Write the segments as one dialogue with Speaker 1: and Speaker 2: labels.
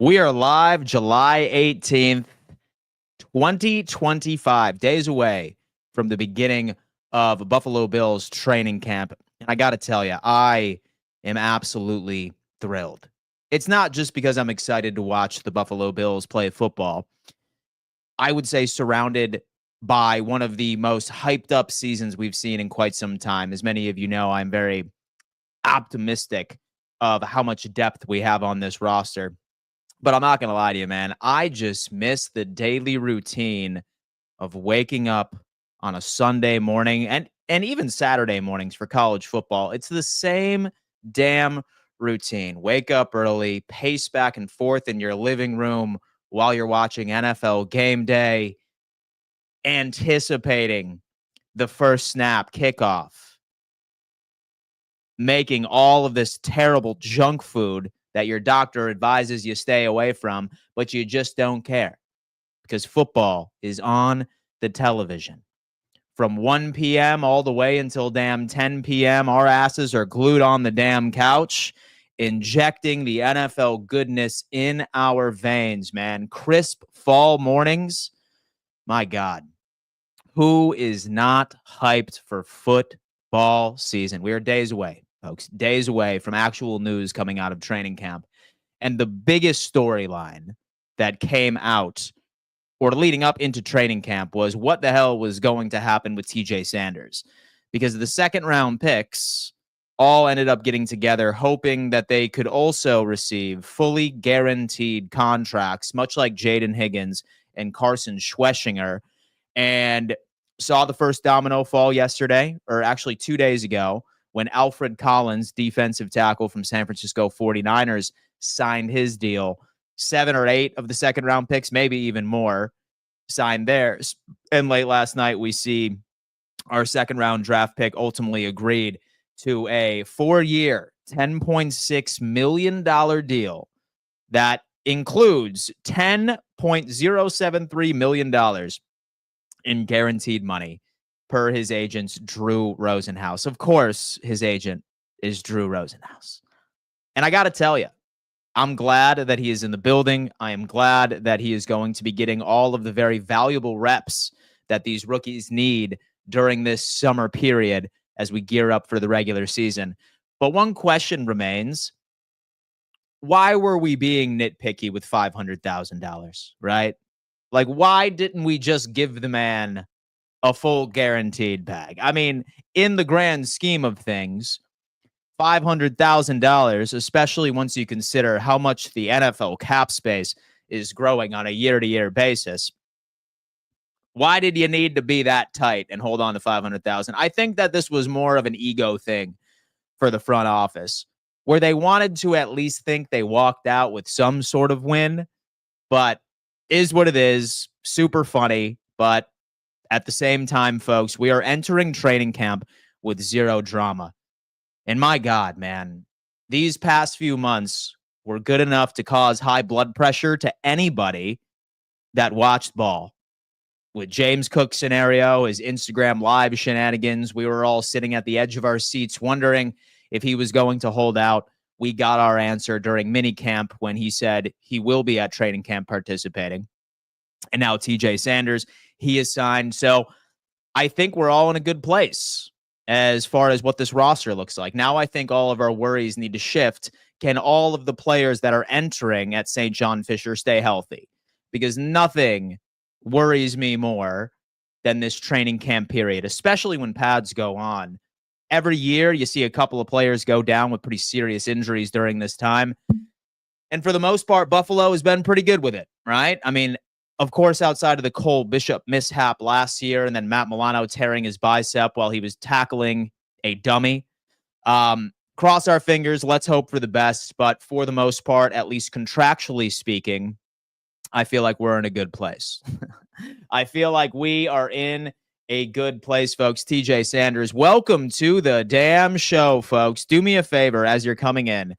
Speaker 1: We are live July 18th, 2025, days away from the beginning of Buffalo Bills training camp. And I got to tell you, I am absolutely thrilled. It's not just because I'm excited to watch the Buffalo Bills play football. I would say surrounded by one of the most hyped up seasons we've seen in quite some time. As many of you know, I'm very optimistic of how much depth we have on this roster. But I'm not going to lie to you, man. I just miss the daily routine of waking up on a Sunday morning and even Saturday mornings for college football. It's the same damn routine. Wake up early, pace back and forth in your living room while you're watching NFL game day, anticipating the first snap kickoff, making all of this terrible junk food that your doctor advises you stay away from, but you just don't care because football is on the television. From 1 p.m. all the way until damn 10 p.m., our asses are glued on the damn couch, injecting the NFL goodness in our veins, man. Crisp fall mornings. My God. Who is not hyped for football season? We are days away, folks, days away from actual news coming out of training camp. And the biggest storyline that came out or leading up into training camp was what the hell was going to happen with TJ Sanders. Because the second round picks all ended up getting together, hoping that they could also receive fully guaranteed contracts, much like Jaden Higgins and Carson Schweschinger. And saw the first domino fall yesterday, or actually 2 days ago, when Alfred Collins, defensive tackle from San Francisco 49ers, signed his deal. 7 or 8 of the second round picks, maybe even more, signed theirs. And late last night, we see our second round draft pick ultimately agreed to a 4-year, $10.6 million deal that includes $10.073 million in guaranteed money per his agent's Drew Rosenhaus. Of course, his agent is Drew Rosenhaus. And I got to tell you, I'm glad that he is in the building. I am glad that he is going to be getting all of the very valuable reps that these rookies need during this summer period as we gear up for the regular season. But one question remains. Why were we being nitpicky with $500,000, right? Like, why didn't we just give the man a full guaranteed bag? I mean, in the grand scheme of things, $500,000, especially once you consider how much the NFL cap space is growing on a year-to-year basis. Why did you need to be that tight and hold on to $500,000? I think that this was more of an ego thing for the front office, where they wanted to at least think they walked out with some sort of win, but is what it is. Super funny, but at the same time, folks, we are entering training camp with zero drama. And my God, man, these past few months were good enough to cause high blood pressure to anybody that watched ball. With James Cook's scenario, his Instagram live shenanigans, we were all sitting at the edge of our seats wondering if he was going to hold out. We got our answer during minicamp when he said he will be at training camp participating. And now TJ Sanders, he is signed. So I think we're all in a good place as far as what this roster looks like. Now I think all of our worries need to shift. Can all of the players that are entering at St. John Fisher stay healthy? Because nothing worries me more than this training camp period, especially when pads go on. Every year, you see a couple of players go down with pretty serious injuries during this time. And for the most part, Buffalo has been pretty good with it, right? I mean, of course, outside of the Cole Bishop mishap last year and then Matt Milano tearing his bicep while he was tackling a dummy. Cross our fingers. Let's hope for the best. But for the most part, at least contractually speaking, I feel like we're in a good place. I feel like we are in a good place, folks. TJ Sanders, welcome to the damn show, folks. Do me a favor as you're coming in.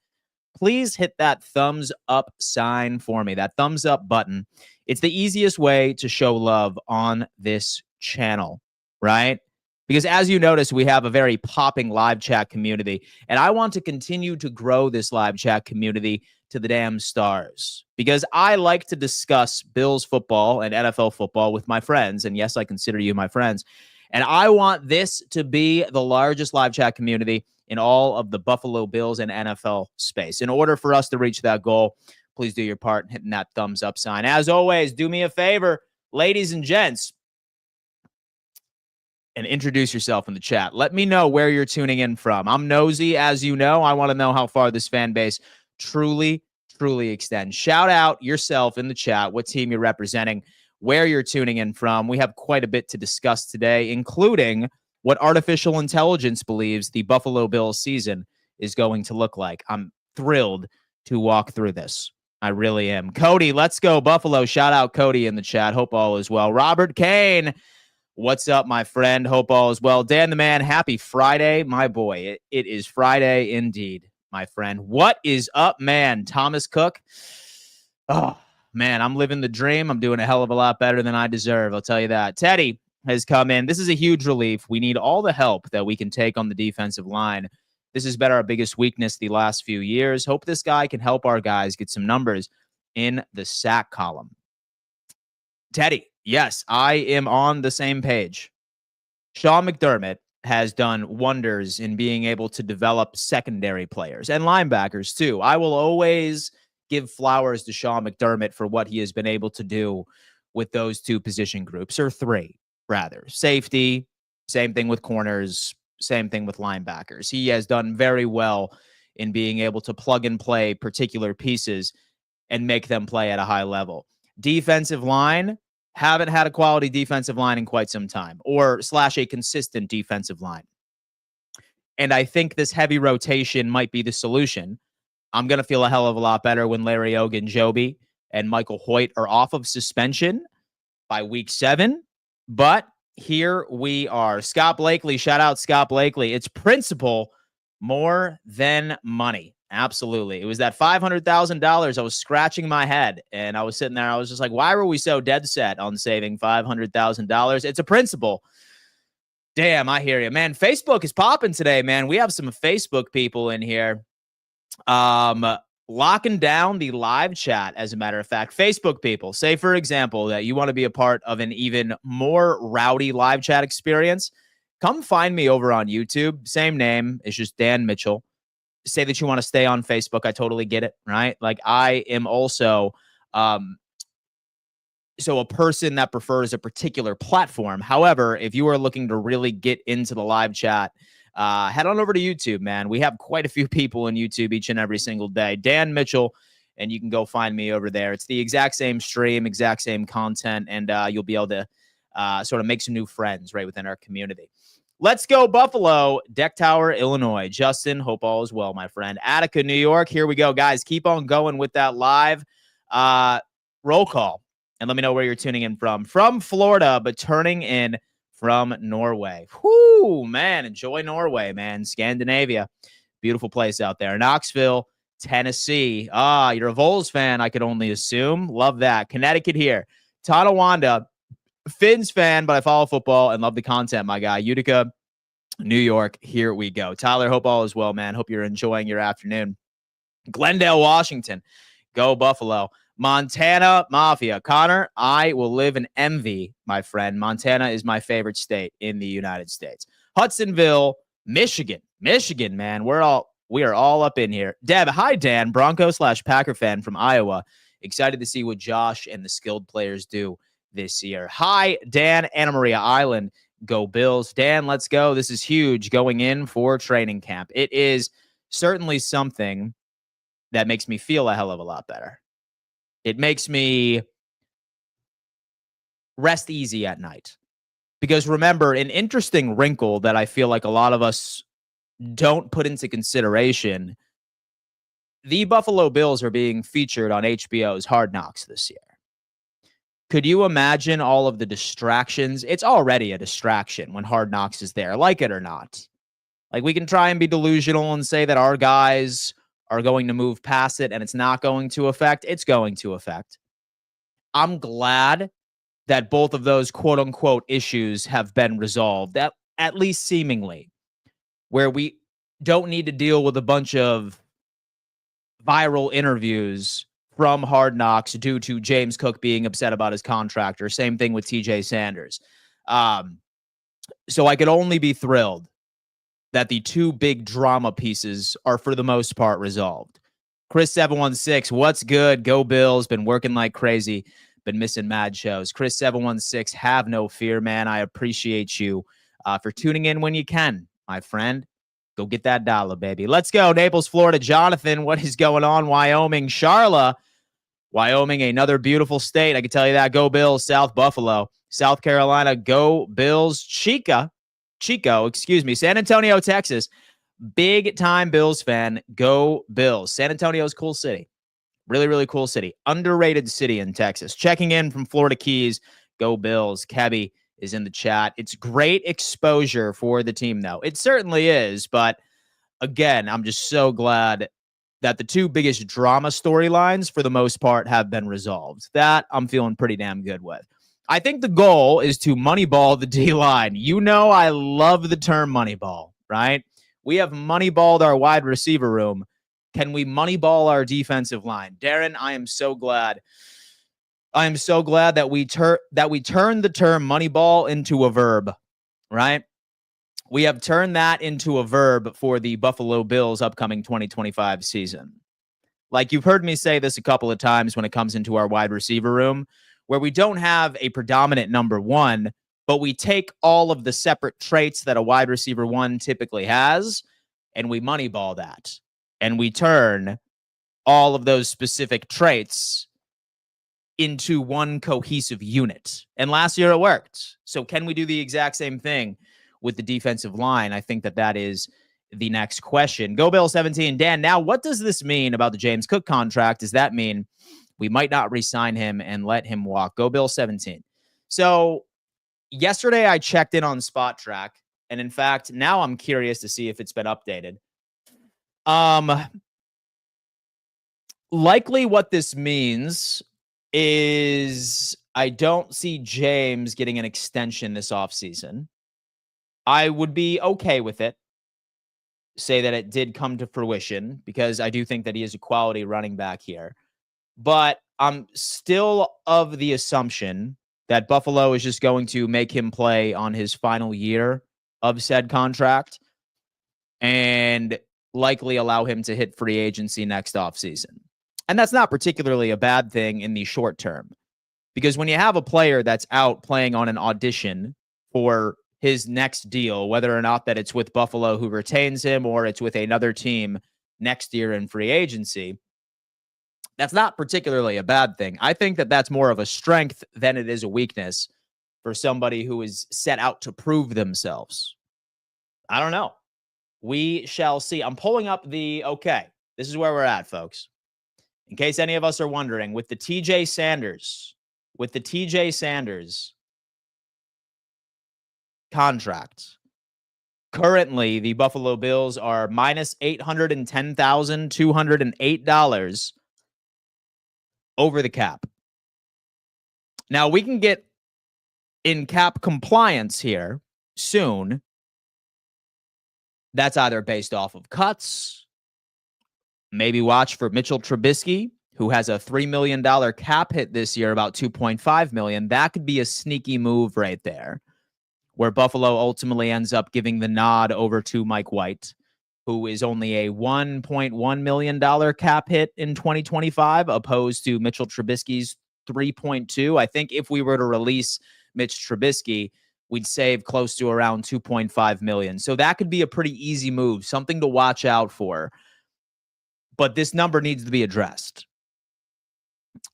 Speaker 1: Please hit that thumbs up sign for me, that thumbs up button. It's the easiest way to show love on this channel, right? Because as you notice, we have a very popping live chat community, and I want to continue to grow this live chat community to the damn stars, because I like to discuss Bills football and NFL football with my friends. And yes, I consider you my friends. And I want this to be the largest live chat community in all of the Buffalo Bills and NFL space. In order for us to reach that goal, please do your part in hitting that thumbs up sign. As always, do me a favor, ladies and gents, and introduce yourself in the chat. Let me know where you're tuning in from. I'm nosy, as you know. I want to know how far this fan base truly extends. Shout out yourself in the chat, what team you're representing, where you're tuning in from. We have quite a bit to discuss today, including what artificial intelligence believes the Buffalo Bills season is going to look like. I'm thrilled to walk through this. I really am. Cody, let's go Buffalo. Shout out Cody in the chat. Hope all is well. Robert Kane, what's up, my friend? Hope all is well. Dan the Man, happy Friday, my boy. It is Friday indeed, my friend. What is up, man? Thomas Cook. Oh, man, I'm living the dream. I'm doing a hell of a lot better than I deserve. I'll tell you that. Teddy has come in. This is a huge relief. We need all the help that we can take on the defensive line. This has been our biggest weakness the last few years. Hope this guy can help our guys get some numbers in the sack column. Teddy, yes, I am on the same page. Sean McDermott has done wonders in being able to develop secondary players and linebackers too. I will always give flowers to Sean McDermott for what he has been able to do with those two position groups, or three, rather. Safety, same thing with corners, same thing with linebackers. He has done very well in being able to plug and play particular pieces and make them play at a high level. Defensive line, haven't had a quality defensive line in quite some time, or / a consistent defensive line. And I think this heavy rotation might be the solution. I'm going to feel a hell of a lot better when Larry Ogunjobi and Michael Hoyt are off of suspension by week 7. But here we are. Scott Blakely, shout out Scott Blakely. It's principle more than money. Absolutely. It was that $500,000. I was scratching my head and I was sitting there. I was just like, why were we so dead set on saving $500,000? It's a principle. Damn, I hear you, man. Facebook is popping today, man. We have some Facebook people in here. Locking down the live chat, as a matter of fact. Facebook people, say, for example, that you want to be a part of an even more rowdy live chat experience. Come find me over on YouTube. Same name. It's just Dan Mitchell. Say that you want to stay on Facebook. I totally get it, right? Like, I am also so a person that prefers a particular platform. However, if you are looking to really get into the live chat, head on over to YouTube, man. We have quite a few people in YouTube each and every single day. Dan Mitchell, and you can go find me over there. It's the exact same stream, exact same content, and you'll be able to sort of make some new friends right within our community. Let's go Buffalo, Deck Tower, Illinois. Justin, hope all is well, my friend. Attica, New York. Here we go, guys. Keep on going with that live roll call, and let me know where you're tuning in from. From Florida, but turning in from Norway. Whoo, man. Enjoy Norway, man. Scandinavia. Beautiful place out there. Knoxville, Tennessee. You're a Vols fan, I could only assume. Love that. Connecticut here. Tonawanda. Finns fan, but I follow football and love the content, my guy. Utica, New York. Here we go. Tyler, hope all is well, man. Hope you're enjoying your afternoon. Glendale, Washington. Go Buffalo. Montana, Mafia. Connor, I will live in envy, my friend. Montana is my favorite state in the United States. Hudsonville, Michigan. Michigan, man. We are all up in here. Deb, hi, Dan. Bronco / Packer fan from Iowa. Excited to see what Josh and the skilled players do this year. Hi, Dan, Anna Maria Island. Go Bills. Dan, let's go. This is huge going in for training camp. It is certainly something that makes me feel a hell of a lot better. It makes me rest easy at night. Because remember, an interesting wrinkle that I feel like a lot of us don't put into consideration, the Buffalo Bills are being featured on HBO's Hard Knocks this year. Could you imagine all of the distractions? It's already a distraction when Hard Knocks is there, like it or not. Like, we can try and be delusional and say that our guys are going to move past it and it's not going to affect. It's going to affect. I'm glad that both of those quote unquote issues have been resolved. That at least seemingly, where we don't need to deal with a bunch of viral interviews from Hard Knocks due to James Cook being upset about his contract, or same thing with TJ Sanders. So I could only be thrilled that the two big drama pieces are for the most part resolved. Chris716, what's good? Go Bills. Been working like crazy. Been missing mad shows. Chris716, have no fear, man. I appreciate you for tuning in when you can, my friend. Go get that dollar, baby. Let's go. Naples, Florida. Jonathan, what is going on? Wyoming. Charla. Wyoming, another beautiful state. I can tell you that. Go Bills. South Buffalo. South Carolina. Go Bills. Chico. San Antonio, Texas. Big time Bills fan. Go Bills. San Antonio's cool city. Really, really cool city. Underrated city in Texas. Checking in from Florida Keys. Go Bills. Kebby is in the chat. It's great exposure for the team, though. It certainly is. But again, I'm just so glad that the two biggest drama storylines, for the most part, have been resolved. That I'm feeling pretty damn good with. I think the goal is to moneyball the D-line. You know I love the term moneyball, right? We have moneyballed our wide receiver room. Can we moneyball our defensive line? Darren, I am so glad. I am so glad that we turned the term moneyball into a verb, right? We have turned that into a verb for the Buffalo Bills upcoming 2025 season. Like, you've heard me say this a couple of times when it comes into our wide receiver room, where we don't have a predominant number one, but we take all of the separate traits that a wide receiver one typically has, and we moneyball that. And we turn all of those specific traits into one cohesive unit. And last year it worked. So can we do the exact same thing with the defensive line? I think that is the next question. Go Bill 17. Dan, now what does this mean about the James Cook contract? Does that mean we might not re-sign him and let him walk? Go Bill 17. So yesterday I checked in on Spot Track, and in fact, now I'm curious to see if it's been updated. Likely what this means is I don't see James getting an extension this offseason. I would be okay with it. Say that it did come to fruition, because I do think that he is a quality running back here. But I'm still of the assumption that Buffalo is just going to make him play on his final year of said contract and likely allow him to hit free agency next offseason. And that's not particularly a bad thing in the short term, because when you have a player that's out playing on an audition for his next deal, whether or not that it's with Buffalo, who retains him, or it's with another team next year in free agency, that's not particularly a bad thing. I think that that's more of a strength than it is a weakness for somebody who is set out to prove themselves. I don't know. We shall see. I'm pulling up okay, this is where we're at, folks. In case any of us are wondering, with the TJ Sanders contract, currently the Buffalo Bills are minus $810,208 over the cap. Now, we can get in cap compliance here soon. That's either based off of cuts. Maybe watch for Mitchell Trubisky, who has a $3 million cap hit this year, about $2.5 million. That could be a sneaky move right there, where Buffalo ultimately ends up giving the nod over to Mike White, who is only a $1.1 million cap hit in 2025, opposed to Mitchell Trubisky's 3.2. I think if we were to release Mitch Trubisky, we'd save close to around $2.5 million. So that could be a pretty easy move, something to watch out for. But this number needs to be addressed.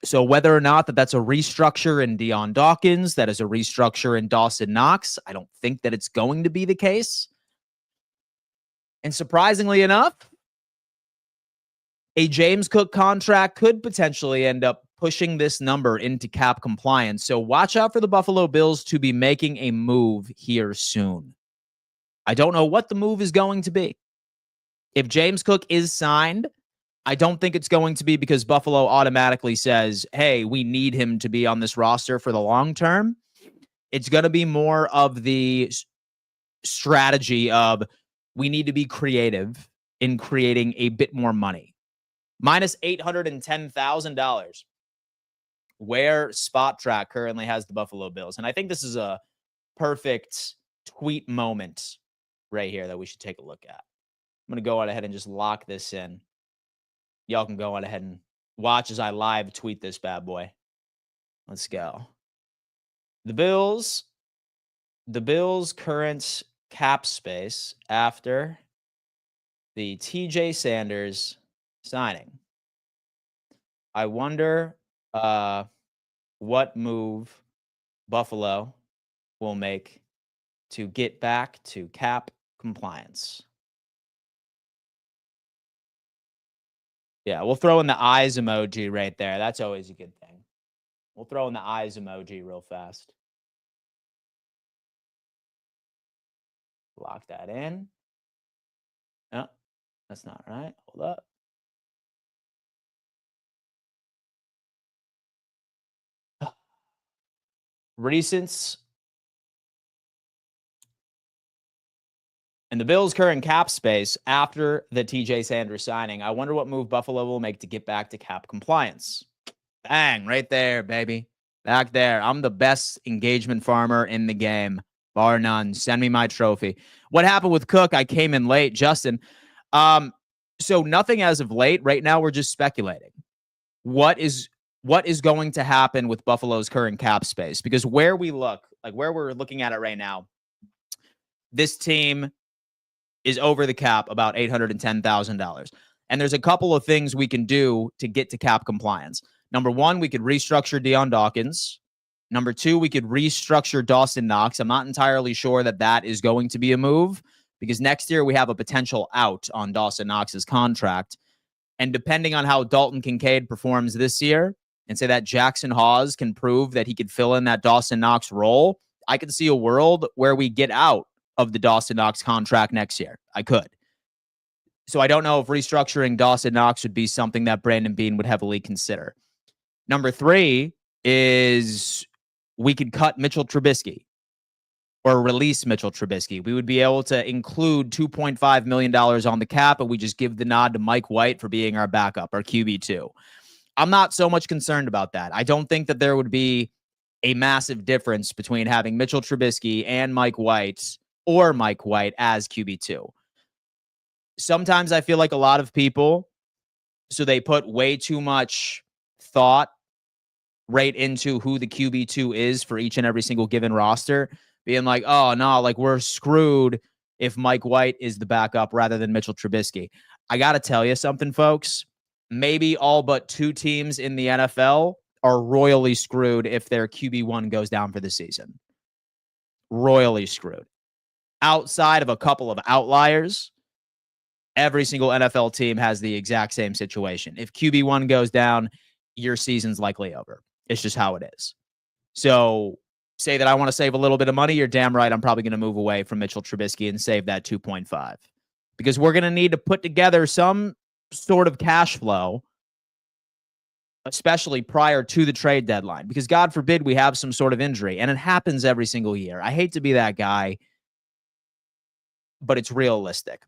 Speaker 1: So whether or not that's a restructure in Deion Dawkins, that is a restructure in Dawson Knox, I don't think that it's going to be the case. And surprisingly enough, a James Cook contract could potentially end up pushing this number into cap compliance. So watch out for the Buffalo Bills to be making a move here soon. I don't know what the move is going to be. If James Cook is signed, I don't think it's going to be because Buffalo automatically says, hey, we need him to be on this roster for the long term. It's going to be more of the strategy of we need to be creative in creating a bit more money. Minus $810,000 where Spot Track currently has the Buffalo Bills. And I think this is a perfect tweet moment right here that we should take a look at. I'm going to go on ahead and just lock this in. Y'all can go on ahead and watch as I live tweet this bad boy. Let's go. The Bills current cap space after the TJ Sanders signing. I wonder what move Buffalo will make to get back to cap compliance. Yeah, we'll throw in the eyes emoji right there. That's always a good thing. We'll throw in the eyes emoji real fast. Lock that in. No, that's not right. Hold up. Recents. And the Bills' current cap space after the TJ Sanders signing. I wonder what move Buffalo will make to get back to cap compliance. Bang, right there, baby. Back there. I'm the best engagement farmer in the game, bar none. Send me my trophy. What happened with Cook? I came in late, Justin. So nothing as of late. Right now, we're just speculating. What is going to happen with Buffalo's current cap space? Because where we look, like where we're looking at it right now, this team is over the cap about $810,000. And there's a couple of things we can do to get to cap compliance. Number one, we could restructure Deion Dawkins. Number two, we could restructure Dawson Knox. I'm not entirely sure that is going to be a move because next year we have a potential out on Dawson Knox's contract. And depending on how Dalton Kincaid performs this year, and say that Jackson Hawes can prove that he could fill in that Dawson Knox role, I could see a world where we get out of the Dawson Knox contract next year. I could. So I don't know if restructuring Dawson Knox would be something that Brandon Beane would heavily consider. Number three is we could cut Mitchell Trubisky or release Mitchell Trubisky. We would be able to include $2.5 million on the cap, and we just give the nod to Mike White for being our backup, our QB2. I'm not so much concerned about that. I don't think that there would be a massive difference between having Mitchell Trubisky and Mike White or Mike White as QB2. Sometimes I feel like a lot of people, so they put way too much thought right into who the QB2 is for each and every single given roster, being like, oh, no, like we're screwed if Mike White is the backup rather than Mitchell Trubisky. I got to tell you something, folks. Maybe all but two teams in the NFL are royally screwed if their QB1 goes down for the season. Royally screwed. Outside of a couple of outliers, every single NFL team has the exact same situation. If QB1 goes down, your season's likely over. It's just how it is. So say that I want to save a little bit of money, you're damn right I'm probably going to move away from Mitchell Trubisky and save that 2.5 because we're going to need to put together some sort of cash flow, especially prior to the trade deadline, because God forbid we have some sort of injury, and it happens every single year. I hate to be that guy, but it's realistic.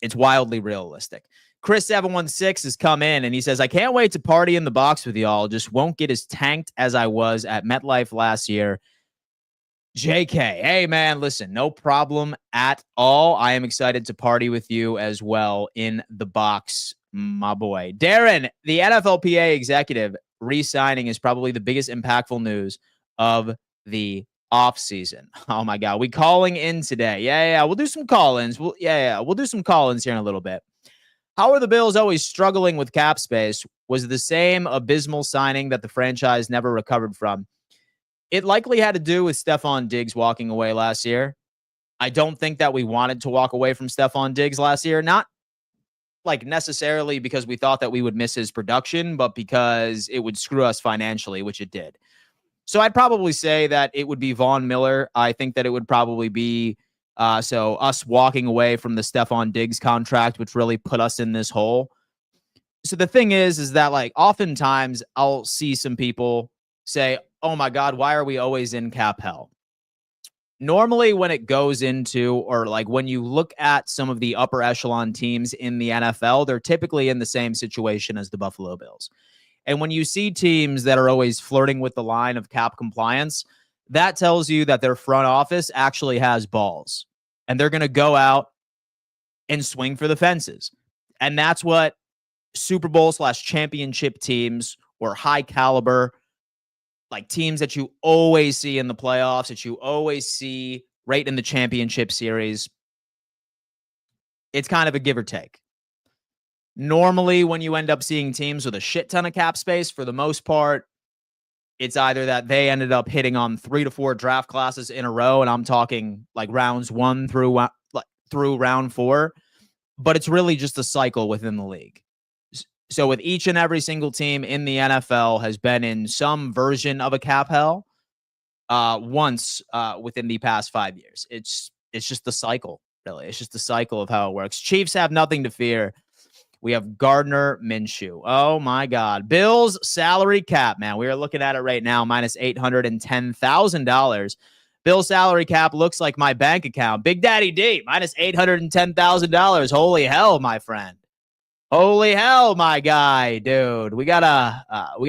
Speaker 1: It's wildly realistic. Chris716 has come in and he says, I can't wait to party in the box with y'all. Just won't get as tanked as I was at MetLife last year. JK, hey man, listen, no problem at all. I am excited to party with you as well in the box, my boy. Darren, the NFLPA executive re-signing is probably the biggest impactful news of the offseason. Oh my God, we calling in today. Yeah, we'll do some call-ins. We'll do some call-ins here in a little bit. How are the Bills always struggling with cap space? Was the same abysmal signing that the franchise never recovered from? It likely had to do with Stephon Diggs walking away last year. I don't think that we wanted to walk away from Stephon Diggs last year. Not like necessarily because we thought that we would miss his production, but because it would screw us financially, which it did. So I'd probably say that it would be Von Miller. I think that it would probably be so us walking away from the Stephon Diggs contract, which really put us in this hole. So the thing is that like oftentimes I'll see some people say, oh my God, why are we always in cap hell? normally when it goes into, or like when you look at some of the upper echelon teams in the NFL, they're typically in the same situation as the Buffalo Bills. And when you see teams that are always flirting with the line of cap compliance, that tells you that their front office actually has balls and they're going to go out and swing for the fences. And that's what Super Bowl / championship teams, or high caliber, like teams that you always see in the playoffs, that you always see right in the championship series, it's kind of a give or take. Normally, when you end up seeing teams with a shit ton of cap space, for the most part, it's either that they ended up hitting on 3 to 4 draft classes in a row, and I'm talking like rounds 1 through round 4, but it's really just a cycle within the league. So with each and every single team in the NFL has been in some version of a cap hell once within the past 5 years. It's just the cycle, really. It's just the cycle of how it works. Chiefs have nothing to fear. We have Gardner Minshew. Oh, my God. Bills salary cap, man. We are looking at it right now, minus $810,000. Bills salary cap looks like my bank account. Big Daddy D, minus $810,000. Holy hell, my friend. Holy hell, my guy, dude. We gotta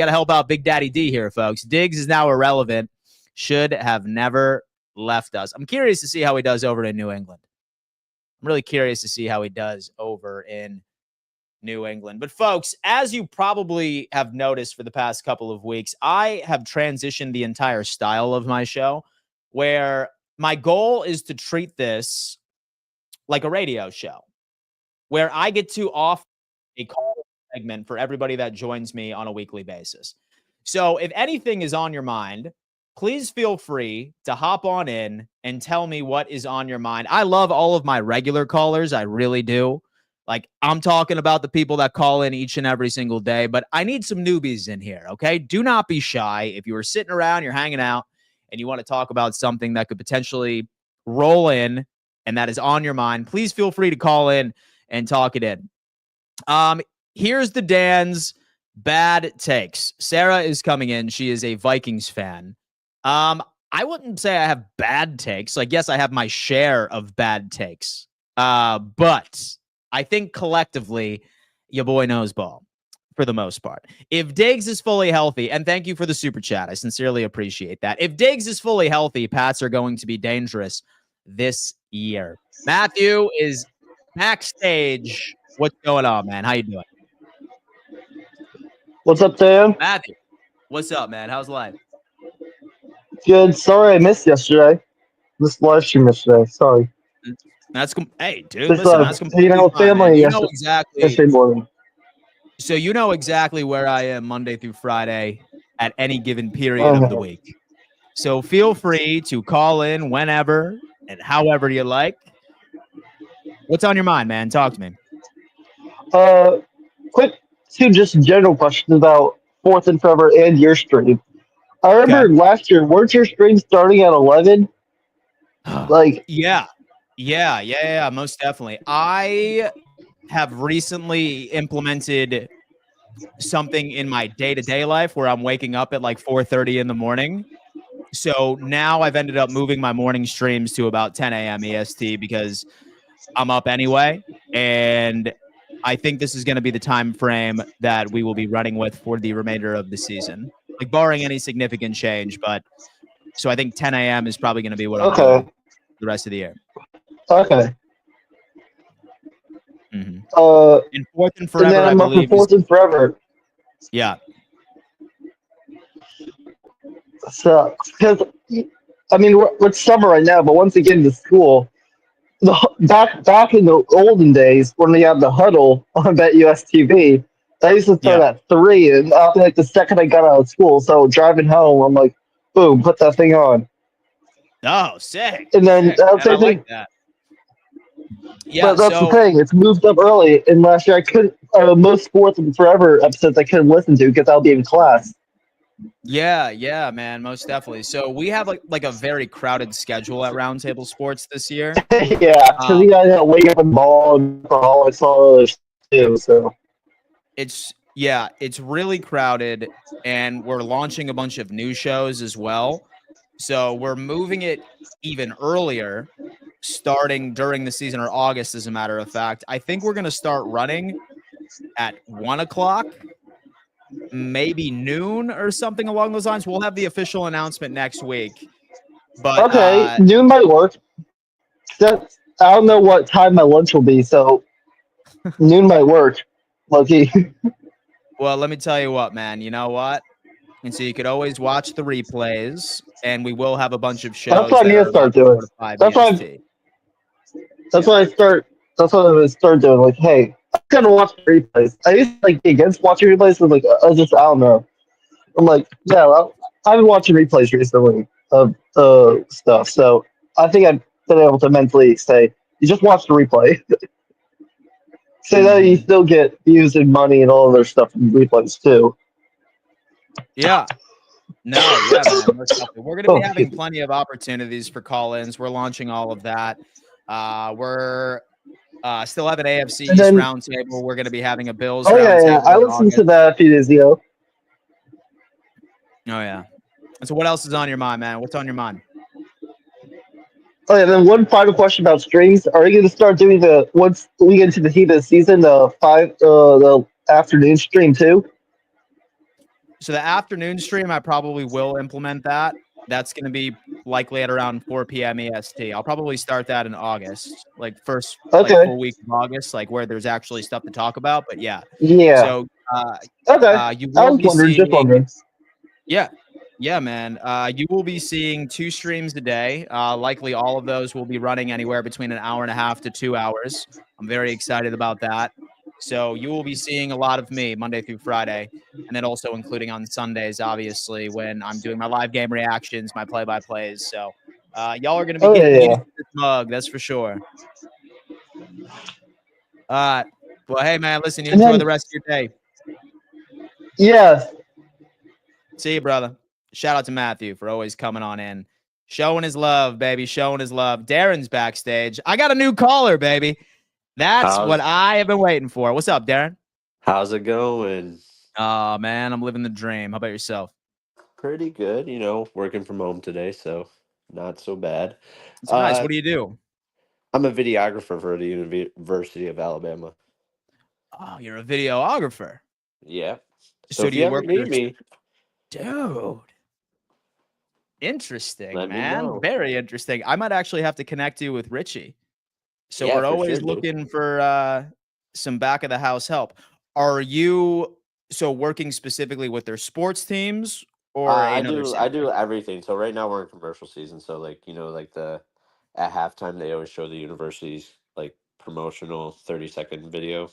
Speaker 1: help out Big Daddy D here, folks. Diggs is now irrelevant. Should have never left us. I'm curious to see how he does over in New England. I'm really curious to see how he does over in New England. But folks, as you probably have noticed for the past couple of weeks, I have transitioned the entire style of my show, where my goal is to treat this like a radio show, where I get to offer a call segment for everybody that joins me on a weekly basis. So if anything is on your mind, please feel free to hop on in and tell me what is on your mind. I love all of my regular callers. I really do. Like, I'm talking about the people that call in each and every single day, but I need some newbies in here, okay? Do not be shy. If you are sitting around, you're hanging out, and you want to talk about something that could potentially roll in and that is on your mind, please feel free to call in and talk it in. Here's the Dan's bad takes. Sarah is coming in. She is a Vikings fan. I wouldn't say I have bad takes. Like, yes, I have my share of bad takes. But I think collectively, your boy knows ball for the most part. If Diggs is fully healthy, and thank you for the super chat, I sincerely appreciate that. If Diggs is fully healthy, Pats are going to be dangerous this year. Matthew is backstage. What's going on, man? How you doing?
Speaker 2: What's up, Dan?
Speaker 1: Matthew, what's up, man? How's life?
Speaker 2: Good. Sorry I missed yesterday. This live stream yesterday. Sorry.
Speaker 1: That's hey, dude.
Speaker 2: Just
Speaker 1: Listen, that's completely fine, man.
Speaker 2: family
Speaker 1: You know exactly.
Speaker 2: yesterday morning.
Speaker 1: So you know exactly where I am Monday through Friday at any given period of the week. So feel free to call in whenever and however you like. What's on your mind, man? Talk to me.
Speaker 2: Quick two just general questions about Fourth and Forever and your stream. I remember last year, weren't your streams starting at 11?
Speaker 1: Yeah, most definitely. I have recently implemented something in my day-to-day life where I'm waking up at like 4:30 in the morning. So now I've ended up moving my morning streams to about 10 a.m. EST because I'm up anyway. And I think this is going to be the time frame that we will be running with for the remainder of the season, like barring any significant change. But so I think 10 a.m. is probably going to be what I'm doing the rest of the year.
Speaker 2: Okay.
Speaker 1: Mm-hmm. In Fourth and Forever,
Speaker 2: and then I'm
Speaker 1: I believe.
Speaker 2: Fourth and Forever.
Speaker 1: Yeah.
Speaker 2: So, because I mean, it's summer right now, but once again, to school, back in the olden days when we had the huddle on BetUS TV, that used to start at 3, and after like the second I got out of school, so driving home, I'm like, boom, put that thing on.
Speaker 1: Oh, sick!
Speaker 2: And then
Speaker 1: I like that. Yeah,
Speaker 2: but that's the thing. It's moved up early, and last year I couldn't. Most Fourth and Forever episodes I couldn't listen to because I'll be in class.
Speaker 1: Yeah, man, most definitely. So we have like a very crowded schedule at Roundtable Sports this year.
Speaker 2: Yeah, because you got to wake up and ball and all this other too. So
Speaker 1: it's really crowded, and we're launching a bunch of new shows as well. So we're moving it even earlier, starting during the season or August, as a matter of fact. I think we're going to start running at 1 o'clock, maybe noon or something along those lines. We'll have the official announcement next week. But
Speaker 2: Okay, noon might work. I don't know what time my lunch will be, so noon might work. Lucky.
Speaker 1: well, let me tell you what, man. You know what? And so you could always watch the replays, and we will have a bunch of
Speaker 2: That's
Speaker 1: shows
Speaker 2: what I
Speaker 1: that
Speaker 2: need
Speaker 1: are
Speaker 2: to
Speaker 1: about
Speaker 2: start doing.
Speaker 1: 4 to 5
Speaker 2: That's what I,
Speaker 1: EST.
Speaker 2: that's
Speaker 1: Yeah.
Speaker 2: what I start. That's what I'm gonna start doing. Like, hey, I'm gonna watch replays. I used to be against watching replays, but like, I don't know. I'm like, yeah, I've been watching replays recently of stuff, so I think I've been able to mentally say, you just watch the replay. Say that you
Speaker 1: Mhm.
Speaker 2: still get views and money and all other stuff from replays too.
Speaker 1: Yeah. No, yeah, man. Most definitely. We're going to be
Speaker 2: Oh,
Speaker 1: having
Speaker 2: excuse me.
Speaker 1: plenty of opportunities for call-ins. We're launching all of that. We're still have an AFC
Speaker 2: And
Speaker 1: East
Speaker 2: then,
Speaker 1: roundtable. We're going to be having a Bills
Speaker 2: oh yeah, yeah, I
Speaker 1: roundtable in
Speaker 2: listened to
Speaker 1: August.
Speaker 2: that a few days ago.
Speaker 1: Oh yeah. And so, what else is on your mind, man? What's on your mind?
Speaker 2: Oh yeah, then one final question about streams. Are you going to start doing the once we get into the heat of the season, the afternoon stream too?
Speaker 1: So the afternoon stream, I probably will implement that. That's going to be likely at around 4 p.m. EST. I'll probably start that in August, like first like
Speaker 2: Okay.
Speaker 1: full week of August, like where there's actually stuff to talk about. But yeah,
Speaker 2: Yeah.
Speaker 1: so
Speaker 2: Okay.
Speaker 1: you
Speaker 2: I
Speaker 1: will
Speaker 2: was
Speaker 1: be
Speaker 2: wondering, just
Speaker 1: seeing,
Speaker 2: wondering.
Speaker 1: yeah, yeah, man. You will be seeing 2 streams a day. Likely all of those will be running anywhere between an hour and a half to 2 hours. I'm very excited about that. So you will be seeing a lot of me Monday through Friday, and then also including on Sundays, obviously, when I'm doing my live game reactions, my play-by-plays. So y'all are going to be
Speaker 2: Oh yeah,
Speaker 1: getting used
Speaker 2: yeah.
Speaker 1: to this mug, that's for sure. Uh, well, hey, man, listen, you
Speaker 2: And
Speaker 1: enjoy the
Speaker 2: then
Speaker 1: rest of your day.
Speaker 2: yeah,
Speaker 1: See you, brother. Shout out to Matthew for always coming on in. Showing his love, baby. Showing his love. Darren's backstage. I got a new caller, baby. That's what
Speaker 3: How's
Speaker 1: I have been waiting for. What's up, Darren?
Speaker 3: how's it going?
Speaker 1: Oh, man, I'm living the dream. How about yourself?
Speaker 3: Pretty good, working from home today, so not so bad.
Speaker 1: It's nice.
Speaker 3: Uh,
Speaker 1: What do you do?
Speaker 3: I'm a videographer for the University of Alabama.
Speaker 1: Oh, you're a videographer.
Speaker 3: Yeah. So
Speaker 1: So
Speaker 3: if
Speaker 1: do
Speaker 3: you
Speaker 1: you
Speaker 3: ever
Speaker 1: work for
Speaker 3: need
Speaker 1: their
Speaker 3: me,
Speaker 1: dude? Interesting,
Speaker 3: let me
Speaker 1: man.
Speaker 3: know.
Speaker 1: Very interesting. I might actually have to connect you with Richie. So
Speaker 3: Yeah,
Speaker 1: we're
Speaker 3: for sure,
Speaker 1: always
Speaker 3: dude.
Speaker 1: looking for some back of the house help. Are you working specifically with their sports teams or
Speaker 3: I
Speaker 1: another
Speaker 3: do I
Speaker 1: sector?
Speaker 3: do everything. So right now we're in commercial season, so like the at halftime they always show the university's like promotional 30-second video.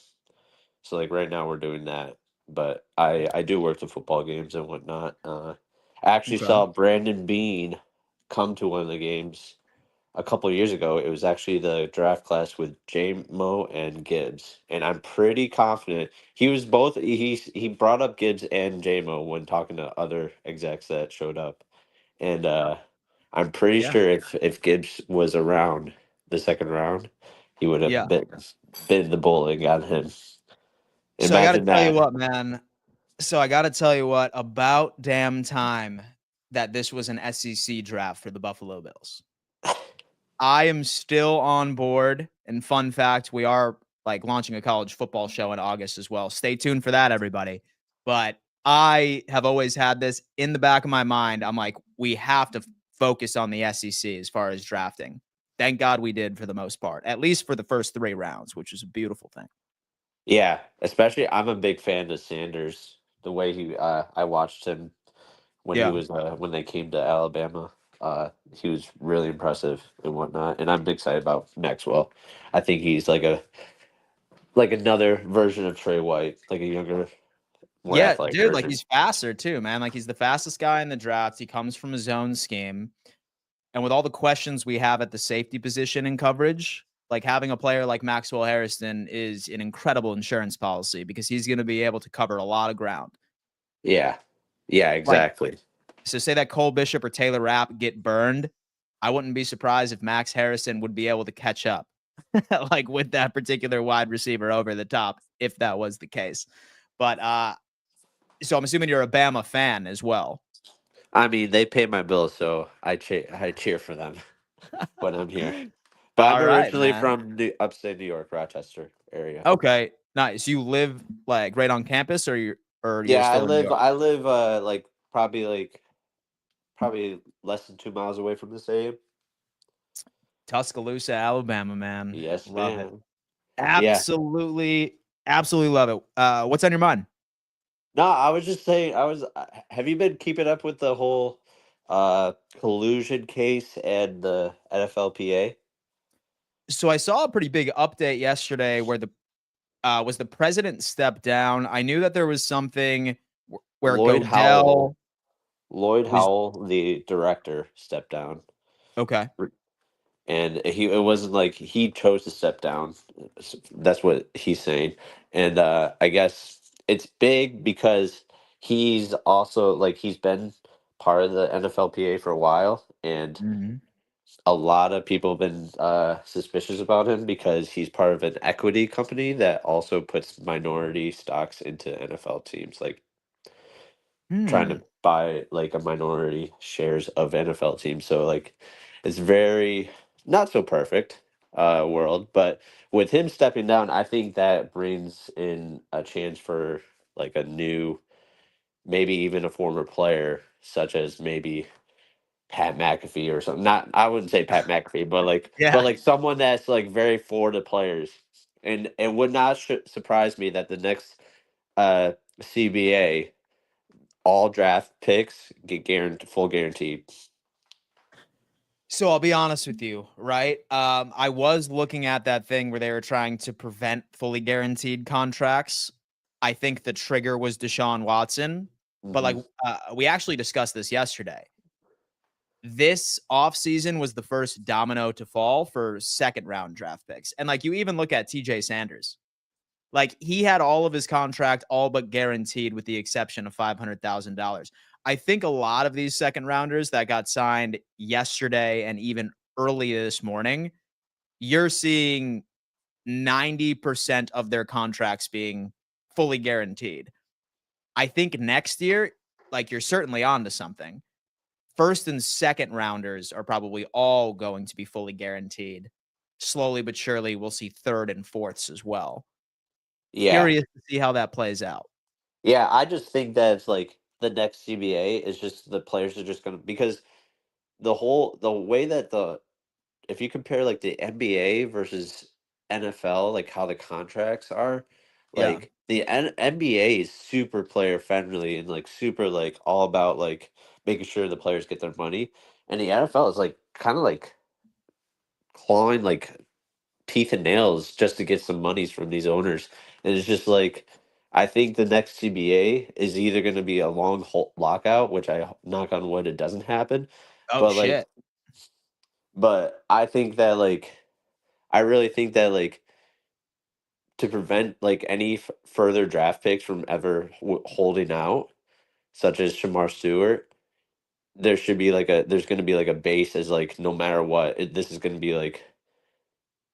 Speaker 3: So like right now we're doing that, but I do work the football games and whatnot. I actually
Speaker 1: Okay.
Speaker 3: saw Brandon Bean come to one of the games a couple of years ago. It was actually the draft class with J-Mo and Gibbs, and I'm pretty confident he was both. He brought up Gibbs and J-Mo when talking to other execs that showed up, and I'm pretty
Speaker 1: Yeah.
Speaker 3: sure if Gibbs was around the second round, he would have
Speaker 1: Yeah.
Speaker 3: bitten the bullet and got him.
Speaker 1: So I got to
Speaker 3: Imagine
Speaker 1: tell you
Speaker 3: that.
Speaker 1: what, man. So I got to tell you what, about damn time that this was an SEC draft for the Buffalo Bills. I am still on board. And fun fact, we are like launching a college football show in August as well. Stay tuned for that, everybody. But I have always had this in the back of my mind. I'm like, we have to focus on the SEC as far as drafting. Thank God we did for the most part, at least for the first 3 rounds, which is a beautiful thing.
Speaker 3: Yeah, especially I'm a big fan of Sanders. The way I watched him
Speaker 1: Yeah.
Speaker 3: when they came to Alabama. He was really impressive and whatnot, and I'm excited about Maxwell. I think he's like another version of Trey White, like a younger, more
Speaker 1: Yeah,
Speaker 3: athletic
Speaker 1: dude, like
Speaker 3: version.
Speaker 1: he's faster too, man. Like he's the fastest guy in the draft. He comes from a zone scheme. And with all the questions we have at the safety position in coverage, like having a player like Maxwell Harrison is an incredible insurance policy because he's going to be able to cover a lot of ground.
Speaker 3: Yeah, yeah,
Speaker 1: Like,
Speaker 3: exactly.
Speaker 1: so say that Cole Bishop or Taylor Rapp get burned. I wouldn't be surprised if Max Harrison would be able to catch up like with that particular wide receiver over the top, if that was the case. But so I'm assuming you're a Bama fan as well.
Speaker 3: I mean, they pay my bills, so I cheer for them when I'm here. But I'm
Speaker 1: All right,
Speaker 3: originally
Speaker 1: man.
Speaker 3: from upstate New York, Rochester area.
Speaker 1: Okay, nice. You live like right on campus, or you're
Speaker 3: Yeah, I
Speaker 1: still in New
Speaker 3: live
Speaker 1: York?
Speaker 3: I live like probably less than 2 miles away from the stadium.
Speaker 1: Tuscaloosa, Alabama, man.
Speaker 3: Yes,
Speaker 1: Love it.
Speaker 3: man. Yeah.
Speaker 1: Absolutely, absolutely love it. What's on your mind?
Speaker 3: No, I was just saying. Have you been keeping up with the whole collusion case and the NFLPA?
Speaker 1: So I saw a pretty big update yesterday where the president stepped down. I knew that there was something where
Speaker 3: Lloyd Howell,
Speaker 1: Godell
Speaker 3: Lloyd
Speaker 1: was
Speaker 3: Howell, the director, stepped down.
Speaker 1: okay.
Speaker 3: And it wasn't like he chose to step down. That's what he's saying. And I guess it's big because he's also like he's been part of the NFLPA for a while, and
Speaker 1: Mhm.
Speaker 3: a lot of people have been suspicious about him because he's part of an equity company that also puts minority stocks into NFL teams, like trying
Speaker 1: Hmm.
Speaker 3: to buy like a minority shares of NFL teams. So like it's very not so perfect world, but with him stepping down, I think that brings in a chance for like a new, maybe even a former player, such as maybe Pat McAfee or something. Not I wouldn't say Pat McAfee, but
Speaker 1: Yeah.
Speaker 3: like someone that's like very for the players. And it would not surprise me that the next CBA all draft picks get guaranteed full guaranteed.
Speaker 1: So I'll be honest with you, right? I was looking at that thing where they were trying to prevent fully guaranteed contracts. I think the trigger was Deshaun Watson, but
Speaker 3: Hmm.
Speaker 1: like we actually discussed this yesterday. This offseason was the first domino to fall for second round draft picks. And like you even look at TJ Sanders. Like he had all of his contract all but guaranteed with the exception of $500,000. I think a lot of these second rounders that got signed yesterday and even early this morning, you're seeing 90% of their contracts being fully guaranteed. I think next year, like you're certainly on to something. First and second rounders are probably all going to be fully guaranteed. Slowly but surely, we'll see third and fourths as well.
Speaker 3: Yeah,
Speaker 1: Curious to see how that plays out.
Speaker 3: yeah. I just think that it's like the next CBA is just the players are just gonna because the way that the if you compare like the NBA versus NFL, like how the contracts are,
Speaker 1: Yeah.
Speaker 3: like the NBA is super player friendly and like super like all about like making sure the players get their money, and the NFL is like kind of like clawing like teeth and nails just to get some monies from these owners, and it's just like. I think the next CBA is either going to be a long lockout, which I knock on wood it doesn't happen,
Speaker 1: Oh,
Speaker 3: but like,
Speaker 1: shit.
Speaker 3: but I think that like I really think that like to prevent like any further draft picks from ever holding out, such as Shamar Stewart, there should be like there's going to be like a base as like no matter what, this is going to be like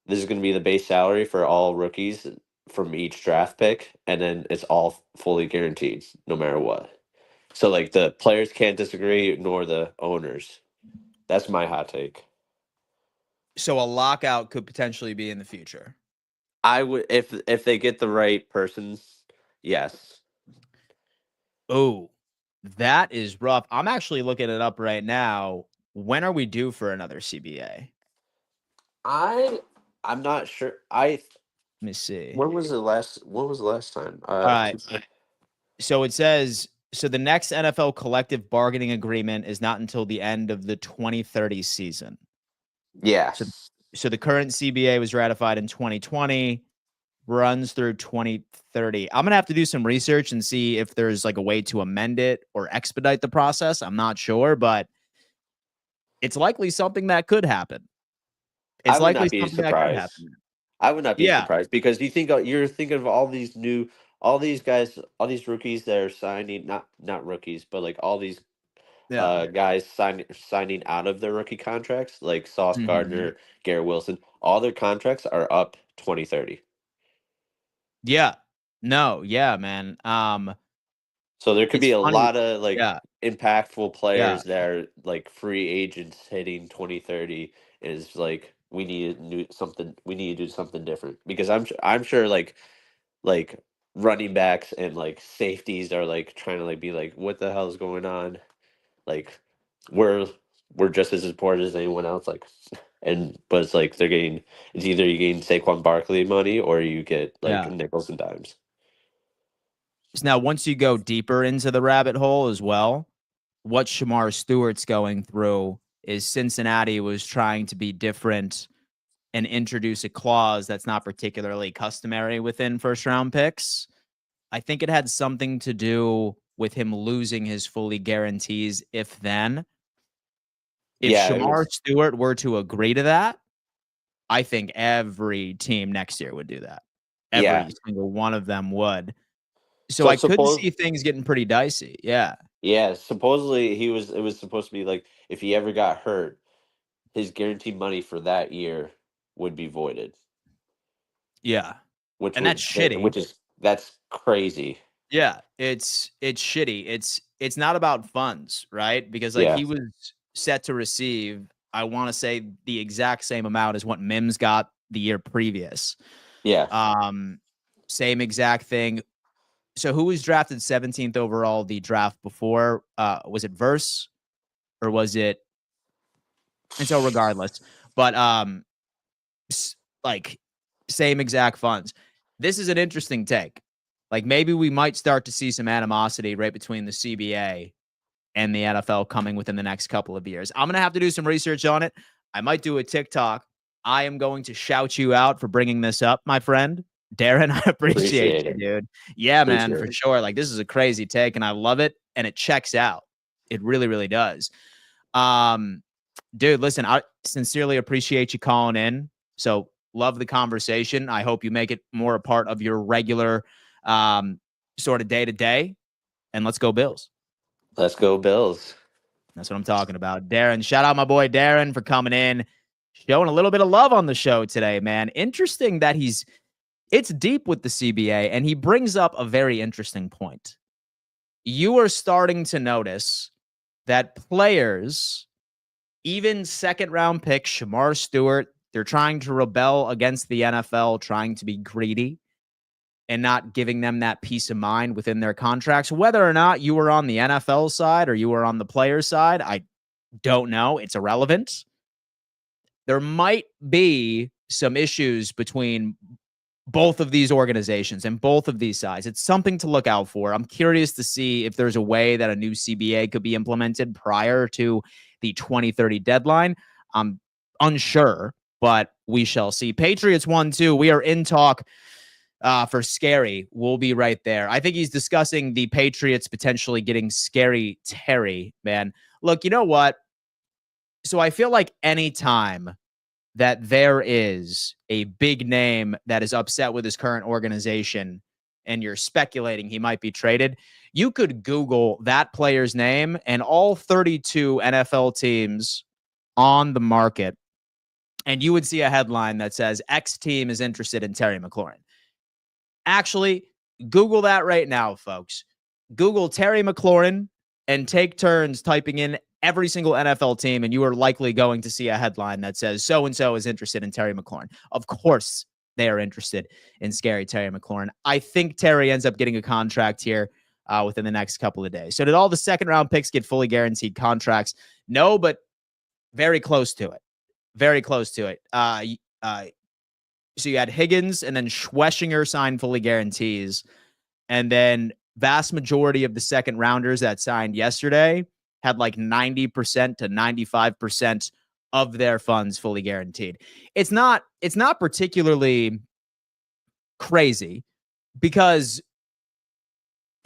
Speaker 3: this is going to be the base salary for all rookies from each draft pick, and then it's all fully guaranteed no matter what. So like the players can't disagree nor the owners. That's my hot take.
Speaker 1: So a lockout could potentially be in the future.
Speaker 3: I would if they get the right person, yes.
Speaker 1: Oh, that is rough. I'm actually looking it up right now. When are we due for another CBA?
Speaker 3: I I'm not sure.
Speaker 1: Let me see.
Speaker 3: When was the last time?
Speaker 1: All right. So it says so the next NFL collective bargaining agreement is not until the end of the 2030 season. So
Speaker 3: Yes.
Speaker 1: so the current CBA was ratified in 2020, runs through 2030. I'm going to have to do some research and see if there's like a way to amend it or expedite the process. I'm not sure, but it's likely something that could happen.
Speaker 3: I
Speaker 1: It's
Speaker 3: would
Speaker 1: likely
Speaker 3: not be
Speaker 1: something that could
Speaker 3: surprised.
Speaker 1: happen.
Speaker 3: I would not be
Speaker 1: Yeah.
Speaker 3: surprised because you're thinking of all these guys, all these rookies that are signing, not rookies, but like all these
Speaker 1: Yeah.
Speaker 3: guys signing out of their rookie contracts, like Sauce
Speaker 1: Mhm.
Speaker 3: Gardner, Garrett Wilson, all their contracts are up 2030.
Speaker 1: Yeah. No, yeah, man.
Speaker 3: So there could
Speaker 1: It's
Speaker 3: be a
Speaker 1: funny.
Speaker 3: lot of like
Speaker 1: Yeah.
Speaker 3: impactful
Speaker 1: Yeah.
Speaker 3: players that are like free agents hitting 2030 is like we need to do something different because I'm sure like running backs and like safeties are like trying to like be like what the hell is going on? Like we're we're just as important as anyone else like and but it's like it's either you gain Saquon Barkley money or you get like
Speaker 1: Yeah.
Speaker 3: nickels and dimes.
Speaker 1: So now, once you go deeper into the rabbit hole as well, what Shamar Stewart's going through is Cincinnati was trying to be different and introduce a clause that's not particularly customary within first round picks. I think it had something to do with him losing his fully guarantees if then. If
Speaker 3: Yeah, it
Speaker 1: Shamar
Speaker 3: was
Speaker 1: Stewart were to agree to that, I think every team next year would do that.
Speaker 3: yeah.
Speaker 1: Every single one of them would. So
Speaker 3: So
Speaker 1: I could
Speaker 3: suppose
Speaker 1: see things getting pretty dicey. Yeah.
Speaker 3: yeah, supposedly it was supposed to be like if he ever got hurt, his guaranteed money for that year would be voided,
Speaker 1: Yeah. And that's shitty.
Speaker 3: which is that's crazy.
Speaker 1: Yeah, it's shitty. It's not about funds, right? Because like
Speaker 3: Yeah.
Speaker 1: he was set to receive, I want to say the exact same amount as what Mims got the year previous.
Speaker 3: Yeah.
Speaker 1: Um, same exact thing. So who was drafted 17th overall the draft before? Was it Verse or was it? And so regardless, but like same exact funds. This is an interesting take. Like maybe we might start to see some animosity right between the CBA and the NFL coming within the next couple of years. I'm going to have to do some research on it. I might do a TikTok. I am going to shout you out for bringing this up, my friend. Darren, I appreciate
Speaker 3: Appreciate
Speaker 1: you,
Speaker 3: it.
Speaker 1: dude. Yeah, man,
Speaker 3: Appreciate
Speaker 1: for
Speaker 3: it.
Speaker 1: sure. Like this is a crazy take and I love it and it checks out. It really, really does. Um, dude, listen, I sincerely appreciate you calling in. So love the conversation. I hope you make it more a part of your regular sort of day to day. And let's go Bills.
Speaker 3: Let's go Bills.
Speaker 1: That's what I'm talking about. Darren, shout out my boy Darren for coming in, showing a little bit of love on the show today, man. Interesting that it's deep with the CBA, and he brings up a very interesting point. You are starting to notice that players, even second round pick Shamar Stewart, they're trying to rebel against the NFL, trying to be greedy and not giving them that peace of mind within their contracts. Whether or not you were on the NFL side or you were on the player side, I don't know. It's irrelevant. There might be some issues between both of these organizations and both of these sides. It's something to look out for. I'm curious to see if there's a way that a new CBA could be implemented prior to the 2030 deadline. I'm unsure, but we shall see. Patriots 1-2. We are in talk for Scary. We'll be right there. I think he's discussing the Patriots potentially getting Scary Terry, man. Look, you know what? So I feel like any time that there is a big name that is upset with his current organization and you're speculating he might be traded, you could Google that player's name and all 32 NFL teams on the market, and you would see a headline that says X team is interested in Terry McLaurin. Actually, Google that right now, folks. Google Terry McLaurin and take turns typing in every single NFL team, and you are likely going to see a headline that says so-and-so is interested in Terry McLaurin. Of course, they are interested in scary Terry McLaurin. I think Terry ends up getting a contract here within the next couple of days. So did all the second-round picks get fully guaranteed contracts? No, but very close to it. Very close to it. So you had Higgins and then Schweschinger signed fully guarantees. And then vast majority of the second rounders that signed yesterday had like 90% to 95% of their funds fully guaranteed. It's not particularly crazy because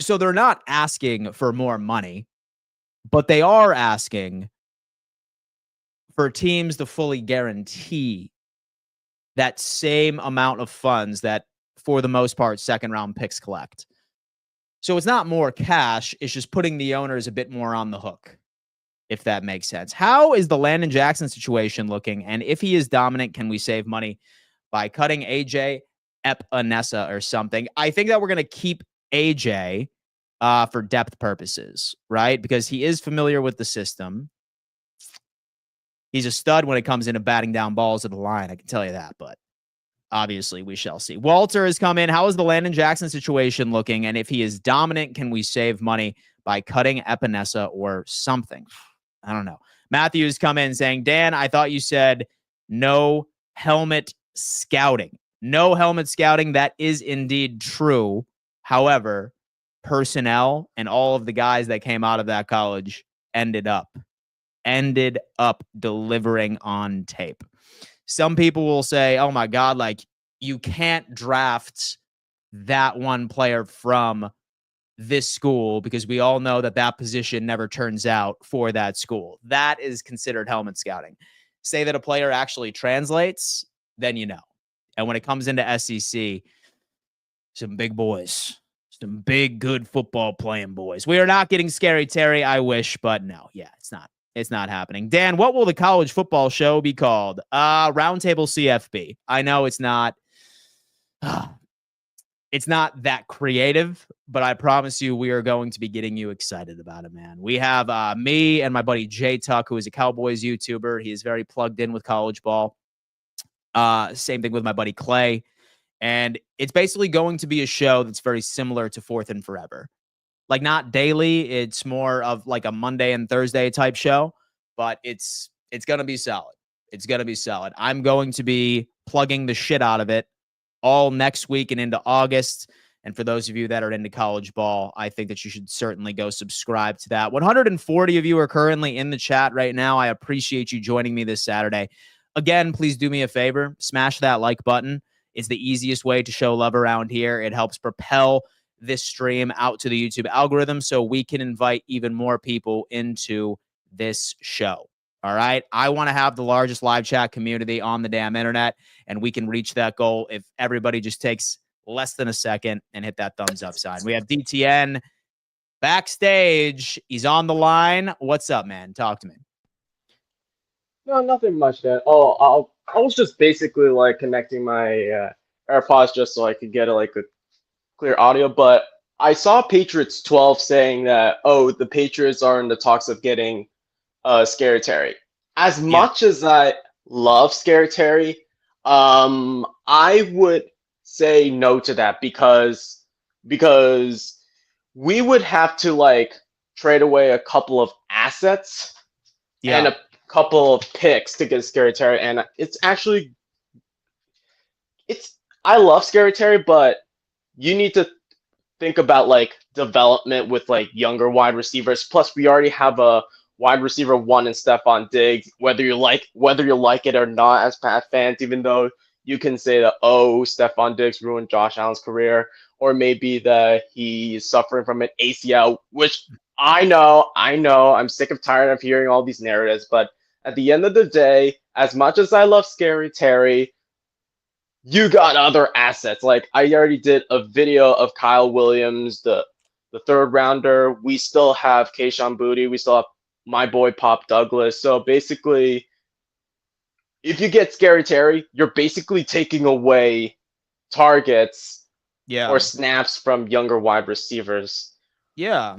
Speaker 1: so they're not asking for more money, but they are asking for teams to fully guarantee that same amount of funds that for the most part second round picks collect. So it's not more cash, it's just putting the owners a bit more on the hook, if that makes sense. How is the Landon Jackson situation looking? And if he is dominant, can we save money by cutting AJ Epinesa or something? I think that we're going to keep AJ for depth purposes, right? Because he is familiar with the system. He's a stud when it comes into batting down balls at the line. I can tell you that, but obviously we shall see. Walter has come in. How is the Landon Jackson situation looking? And if he is dominant, can we save money by cutting Epinesa or something? I don't know. Matthew's come in saying, Dan, I thought you said no helmet scouting. No helmet scouting. That is indeed true. However, personnel and all of the guys that came out of that college ended up delivering on tape. Some people will say, oh my God, like you can't draft that one player from this school because we all know that that position never turns out for that school. That is considered helmet scouting. Say that a player actually translates, then you know. And when it comes into SEC, some big boys, some big, good football playing boys. We are not getting Scary Terry. I wish, but no, yeah, it's not. It's not happening. Dan, what will the college football show be called? Roundtable CFB. I know it's not that creative, but I promise you we are going to be getting you excited about it, man. We have me and my buddy Jay Tuck, who is a Cowboys YouTuber. He is very plugged in with college ball. Same thing with my buddy Clay. And it's basically going to be a show that's very similar to Fourth and Forever. Like not daily, it's more of like a Monday and Thursday type show, but it's going to be solid. It's going to be solid. I'm going to be plugging the shit out of it all next week and into August. And for those of you that are into college ball, I think that you should certainly go subscribe to that. 140 of you are currently in the chat right now. I appreciate you joining me this Saturday. Again, please do me a favor. Smash that like button. It's the easiest way to show love around here. It helps propel this stream out to the YouTube algorithm so we can invite even more people into this show. All right. I want to have the largest live chat community on the damn internet, and we can reach that goal if everybody just takes less than a second and hit that thumbs up sign. We have DTN backstage. He's on the line. What's up, man? Talk to me.
Speaker 4: No, nothing much, Dan. I was just basically like connecting my AirPods just so I could get a clear audio, but I saw Patriots 12 saying that, oh, the Patriots are in the talks of getting Scary Terry. As much as I love Scary Terry, I would say no to that because we would have to like trade away a couple of assets and a couple of picks to get Scary Terry, and I love Scary Terry, but you need to think about like development with like younger wide receivers. Plus, we already have a wide receiver one in Stephon Diggs. Whether you like it or not, as Pat fans, even though you can say that Stephon Diggs ruined Josh Allen's career, or maybe that he's suffering from an ACL, which I know. I'm sick of tired of hearing all these narratives. But at the end of the day, as much as I love Scary Terry, you got other assets. Like I already did a video of Kyle Williams, the third rounder. We still have Kayshon Boutte. We still have my boy Pop Douglas. So basically, if you get Scary Terry, you're basically taking away targets or snaps from younger wide receivers.
Speaker 1: Yeah.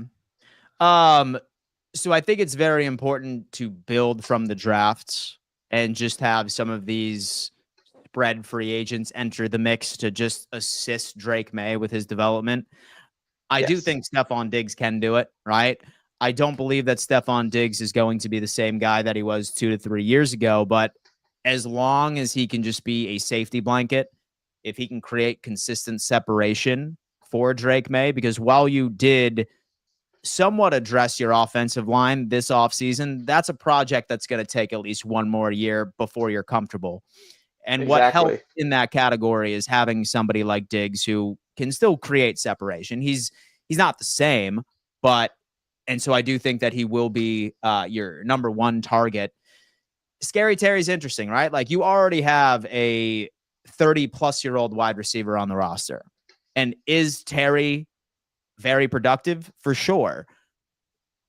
Speaker 1: So I think it's very important to build from the drafts and just have some of these spread free agents enter the mix to just assist Drake May with his development. I do think Stephon Diggs can do it, right? I don't believe that Stephon Diggs is going to be the same guy that he was 2 to 3 years ago, but as long as he can just be a safety blanket, if he can create consistent separation for Drake May, because while you did somewhat address your offensive line this offseason, that's a project that's going to take at least one more year before you're comfortable. And what helps in that category is having somebody like Diggs who can still create separation. He's not the same, and so I do think that he will be your number one target. Scary Terry's interesting, right? Like you already have a 30-plus-year-old wide receiver on the roster. And is Terry very productive? For sure.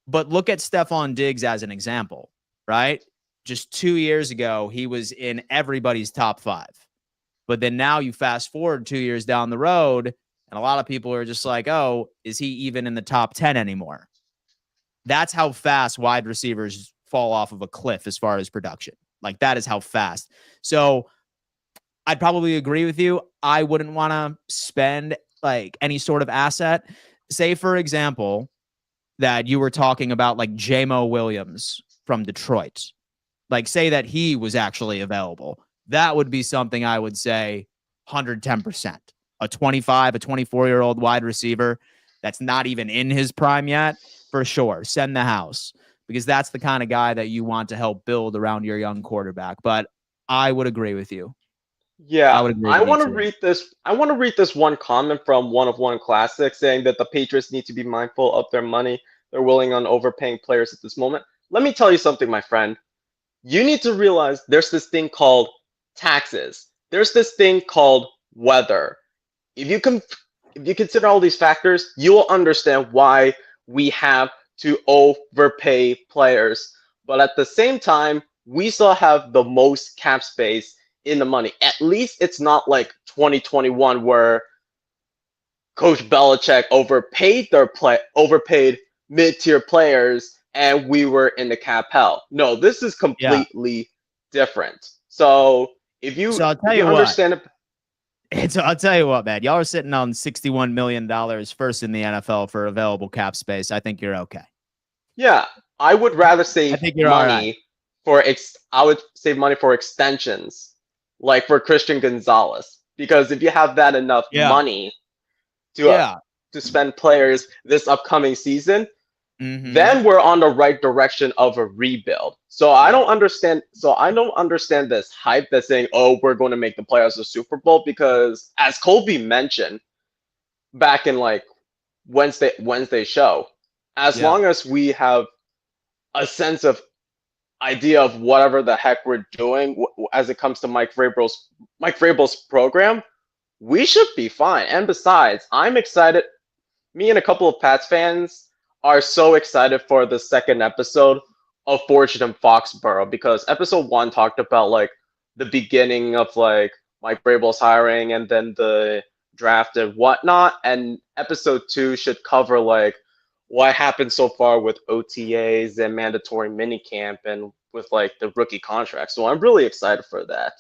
Speaker 1: But look at Stephon Diggs as an example, right? Just 2 years ago, he was in everybody's top 5. But then now you fast forward 2 years down the road, And a lot of people are just like, oh, is he even in the top 10 anymore? That's how fast wide receivers fall off of a cliff as far as production. Like, that is how fast. So I'd probably agree with you. I wouldn't want to spend like any sort of asset. Say, for example, that you were talking about like J-Mo Williams from Detroit. Like, say that he was actually available. That would be something I would say 110%. A 25, a 24-year-old wide receiver that's not even in his prime yet, for sure. Send the house, because that's the kind of guy that you want to help build around your young quarterback. But I would agree with you.
Speaker 4: Yeah,
Speaker 1: I would agree
Speaker 4: I
Speaker 1: with you
Speaker 4: want to
Speaker 1: too.
Speaker 4: read this. I want to read this one comment from One of One Classic saying that the Patriots need to be mindful of their money. They're willing on overpaying players at this moment. Let me tell you something, my friend. You need to realize there's this thing called taxes. There's this thing called weather. If you consider all these factors, you will understand why we have to overpay players. But at the same time, we still have the most cap space in the money. At least it's not like 2021 where Coach Belichick overpaid mid-tier players and we were in the cap hell. No, this is
Speaker 1: Yeah.
Speaker 4: completely different. So if you
Speaker 1: So I'll tell
Speaker 4: if you
Speaker 1: you what.
Speaker 4: understand it,
Speaker 1: I'll tell you what, man. Y'all are sitting on $61 million first in the NFL for available cap space. I think you're okay.
Speaker 4: yeah, I would rather
Speaker 1: I
Speaker 4: save
Speaker 1: think you're all
Speaker 4: money I would save money for extensions, like for Christian Gonzalez, because if you have that enough
Speaker 1: Yeah.
Speaker 4: money
Speaker 1: Yeah.
Speaker 4: to spend players this upcoming season,
Speaker 1: Mhm.
Speaker 4: then we're on the right direction of a rebuild. So I don't understand. So I don't understand this hype that's saying, "Oh, we're going to make the playoffs of Super Bowl," because as Colby mentioned back in like Wednesday show, as
Speaker 1: Yeah.
Speaker 4: long as we have a sense of idea of whatever the heck we're doing as it comes to Mike Vrabel's program, we should be fine. And besides, I'm excited. Me and a couple of Pats fans are so excited for the second episode of Fortune in Foxborough, because episode 1 talked about like the beginning of like Mike Vrabel's hiring and then the draft and whatnot, and episode 2 should cover like what happened so far with OTAs and mandatory minicamp and with like the rookie contract. So I'm really excited for that.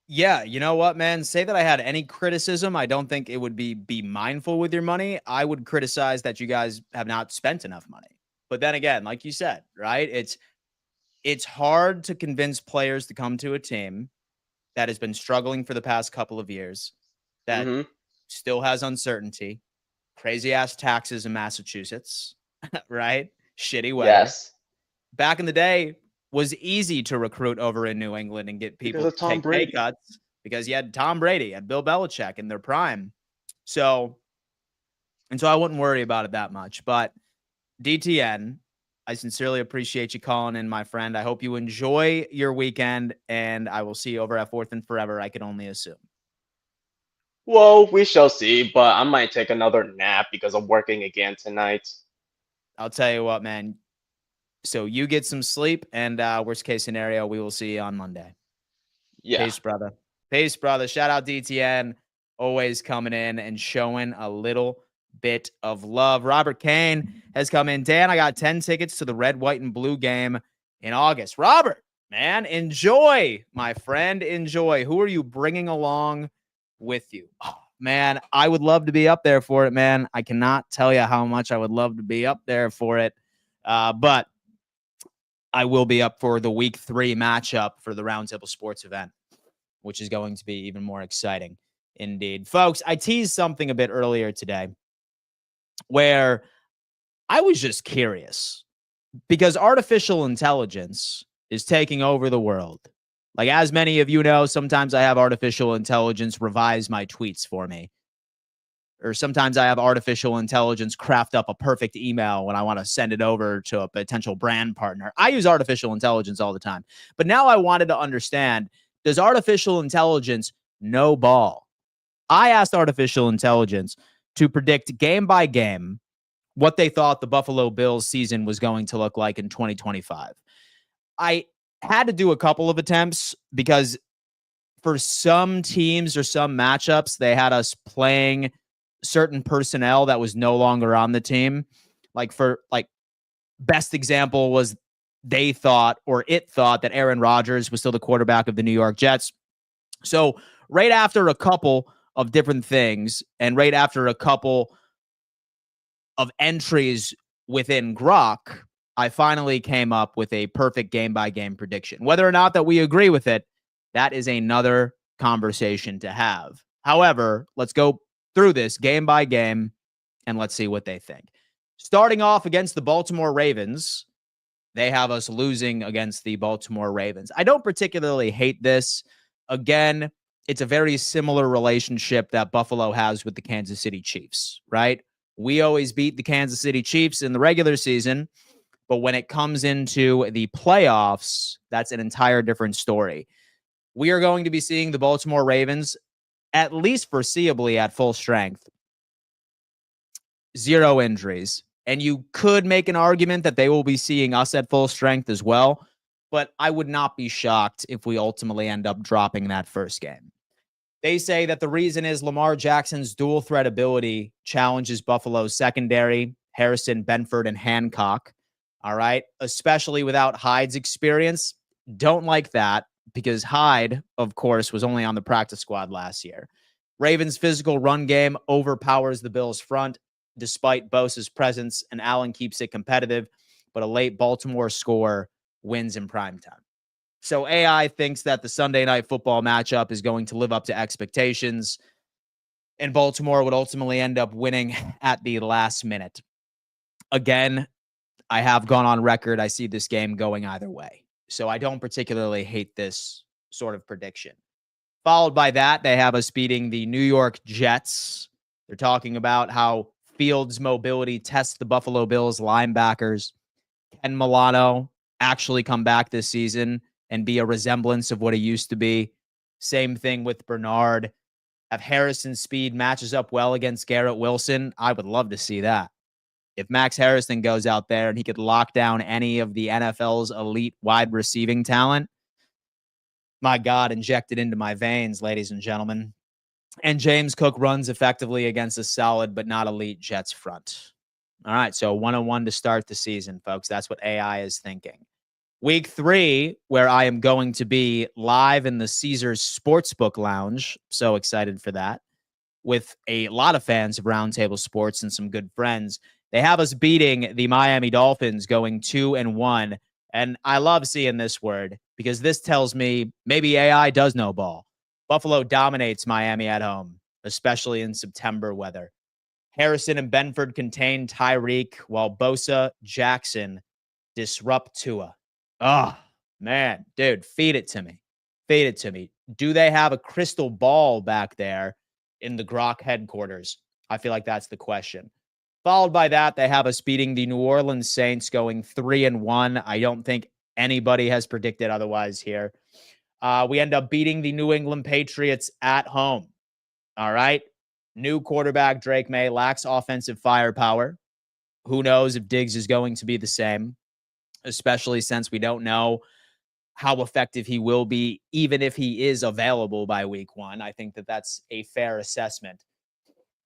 Speaker 1: Yeah, you know what, man? Say that I had any criticism, I don't think it would be mindful with your money. I would criticize that you guys have not spent enough money. But then again, like you said, right? It's hard to convince players to come to a team that has been struggling for the past couple of years, that
Speaker 4: Hmm.
Speaker 1: still has uncertainty, crazy ass taxes in Massachusetts, right? Shitty weather.
Speaker 4: Yes,
Speaker 1: Back in the day, was easy to recruit over in New England and get
Speaker 4: because
Speaker 1: people
Speaker 4: of
Speaker 1: to
Speaker 4: Tom
Speaker 1: take pay
Speaker 4: Brady.
Speaker 1: cuts, because you had Tom Brady and Bill Belichick in their prime. So I wouldn't worry about it that much. But DTN, I sincerely appreciate you calling in, my friend. I hope you enjoy your weekend, and I will see you over at Fourth and Forever, I can only assume.
Speaker 4: Well, we shall see, but I might take another nap because I'm working again tonight.
Speaker 1: I'll tell you what, man. So you get some sleep, and worst case scenario, we will see you on Monday.
Speaker 4: Yeah.
Speaker 1: Peace, brother. Peace, brother. Shout out DTN, always coming in and showing a little bit of love. Robert Kane has come in. Dan, I got 10 tickets to the red, white, and blue game in August. Robert, man, enjoy, my friend. Enjoy. Who are you bringing along with you? Oh, man, I would love to be up there for it, man. I cannot tell you how much I would love to be up there for it. But I will be up for the week 3 matchup for the Roundtable Sports event, which is going to be even more exciting indeed. Folks, I teased something a bit earlier today where I was just curious, because artificial intelligence is taking over the world. Like, as many of you know, sometimes I have artificial intelligence revise my tweets for me. Or sometimes I have artificial intelligence craft up a perfect email when I want to send it over to a potential brand partner. I use artificial intelligence all the time. But now I wanted to understand, does artificial intelligence know ball? I asked artificial intelligence to predict game by game what they thought the Buffalo Bills season was going to look like in 2025. I had to do a couple of attempts because for some teams or some matchups, they had us playing certain personnel that was no longer on the team. Like best example was it thought that Aaron Rodgers was still the quarterback of the New York Jets. So right after a couple of different things and right after a couple of entries within Grok, I finally came up with a perfect game-by-game prediction. Whether or not that we agree with it, that is another conversation to have. However, let's go through this game by game and let's see what they think. Starting off against the Baltimore Ravens, they have us losing against the Baltimore Ravens. I don't particularly hate this. Again, it's a very similar relationship that Buffalo has with the Kansas City Chiefs, right? We always beat the Kansas City Chiefs in the regular season, but when it comes into the playoffs, that's an entire different story. We are going to be seeing the Baltimore Ravens, at least foreseeably, at full strength. 0 injuries. And you could make an argument that they will be seeing us at full strength as well, but I would not be shocked if we ultimately end up dropping that first game. They say that the reason is Lamar Jackson's dual threat ability challenges Buffalo's secondary, Harrison, Benford, and Hancock. All right. Especially without Hyde's experience. Don't like that because Hyde, of course, was only on the practice squad last year. Ravens' physical run game overpowers the Bills' front despite Bosa's presence, and Allen keeps it competitive, but a late Baltimore score wins in primetime. So AI thinks that the Sunday Night Football matchup is going to live up to expectations, and Baltimore would ultimately end up winning at the last minute. Again, I have gone on record. I see this game going either way. So I don't particularly hate this sort of prediction. Followed by that, they have us beating the New York Jets. They're talking about how Fields' mobility tests the Buffalo Bills linebackers. Can Milano actually come back this season and be a resemblance of what he used to be? Same thing with Bernard. If Harrison's speed matches up well against Garrett Wilson, I would love to see that. If Max Harrison goes out there and he could lock down any of the NFL's elite wide receiving talent, my God, inject it into my veins, ladies and gentlemen. And James Cook runs effectively against a solid but not elite Jets front. All right, so 1-1 to start the season, folks. That's what AI is thinking. Week 3, where I am going to be live in the Caesars Sportsbook Lounge. So excited for that. With a lot of fans of Roundtable Sports and some good friends. They have us beating the Miami Dolphins, going 2-1. And I love seeing this word because this tells me maybe AI does know ball. Buffalo dominates Miami at home, especially in September weather. Harrison and Benford contain Tyreek, while Bosa, Jackson disrupt Tua. Oh, man. Dude, feed it to me. Feed it to me. Do they have a crystal ball back there in the Grok headquarters? I feel like that's the question. Followed by that, they have us beating the New Orleans Saints, going 3-1. I don't think anybody has predicted otherwise here. We end up beating the New England Patriots at home. All right. New quarterback Drake May lacks offensive firepower. Who knows if Diggs is going to be the same, especially since we don't know how effective he will be, even if he is available by week 1. I think that that's a fair assessment.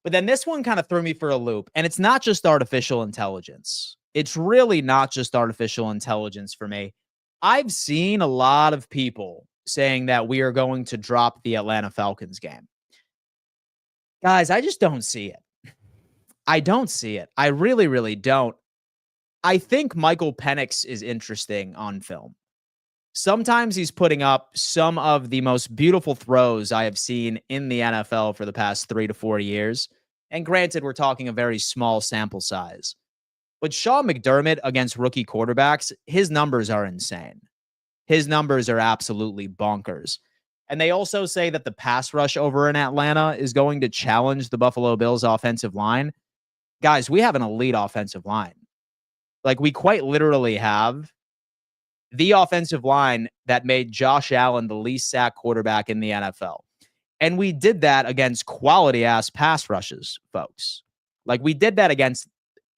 Speaker 1: But then this one kind of threw me for a loop. And it's not just artificial intelligence. It's really not just artificial intelligence for me. I've seen a lot of people saying that we are going to drop the Atlanta Falcons game. Guys, I just don't see it. I don't see it. I really, really don't. I think Michael Penix is interesting on film. Sometimes he's putting up some of the most beautiful throws I have seen in the NFL for the past 3 to 4 years. And granted, we're talking a very small sample size. But Sean McDermott against rookie quarterbacks, his numbers are insane. His numbers are absolutely bonkers. And they also say that the pass rush over in Atlanta is going to challenge the Buffalo Bills offensive line. Guys, we have an elite offensive line. Like, we quite literally have the offensive line that made Josh Allen the least sacked quarterback in the NFL. And we did that against quality-ass pass rushes, folks. Like, we did that against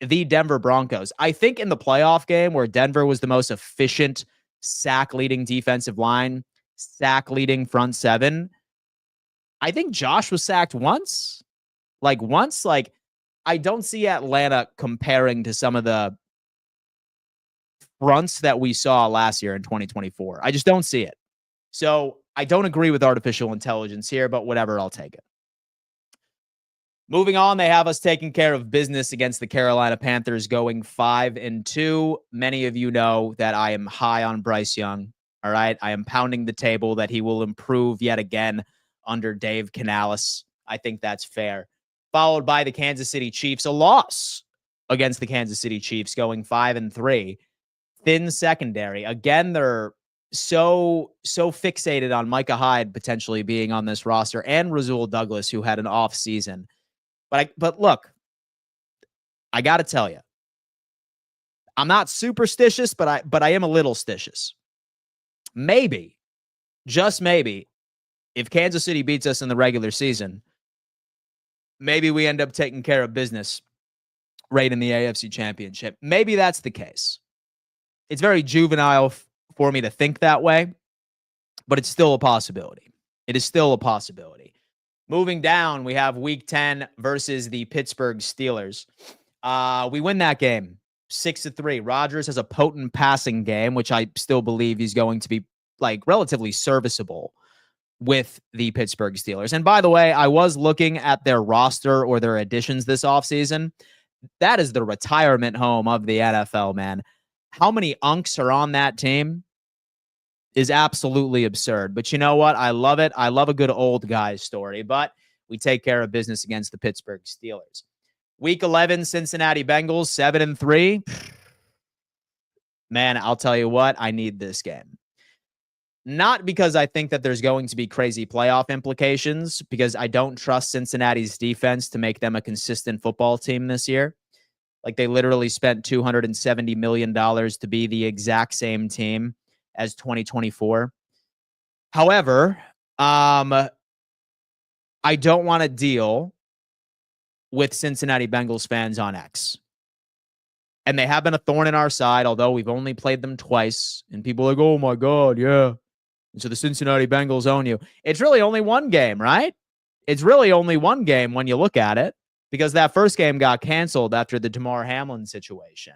Speaker 1: the Denver Broncos. I think in the playoff game where Denver was the most efficient sack-leading defensive line, sack leading front seven. I think Josh was sacked once. Like, I don't see Atlanta comparing to some of the fronts that we saw last year in 2024. I just don't see it. So I don't agree with artificial intelligence here, but whatever, I'll take it. Moving on, they have us taking care of business against the Carolina Panthers, going 5-2. Many of you know that I am high on Bryce Young. All right. I am pounding the table that he will improve yet again under Dave Canales. I think that's fair. Followed by the Kansas City Chiefs, a loss against the Kansas City Chiefs, going 5-3. Thin secondary. Again, they're so fixated on Micah Hyde potentially being on this roster and Rasul Douglas, who had an off season. But look, I got to tell you, I'm not superstitious, but I am a little stitious. Maybe, just maybe, if Kansas City beats us in the regular season, maybe we end up taking care of business right in the AFC Championship. Maybe that's the case. It's very juvenile for me to think that way, but it's still a possibility. It is still a possibility. Moving down, we have Week 10 versus the Pittsburgh Steelers. We win that game 6-3. Rodgers has a potent passing game, which I still believe he's going to be like relatively serviceable with the Pittsburgh Steelers. And by the way, I was looking at their roster or their additions this offseason. That is the retirement home of the NFL, man. How many unks are on that team is absolutely absurd. But you know what? I love it. I love a good old guy story. But we take care of business against the Pittsburgh Steelers. Week 11, Cincinnati Bengals, 7-3. Man, I'll tell you what, I need this game. Not because I think that there's going to be crazy playoff implications, because I don't trust Cincinnati's defense to make them a consistent football team this year. Like, they literally spent $270 million to be the exact same team as 2024. However, I don't want to deal with Cincinnati Bengals fans on X. And they have been a thorn in our side, although we've only played them twice. And people are like, oh my God, yeah. And so the Cincinnati Bengals own you. It's really only one game, right? It's really only one game when you look at it, because that first game got canceled after the Damar Hamlin situation.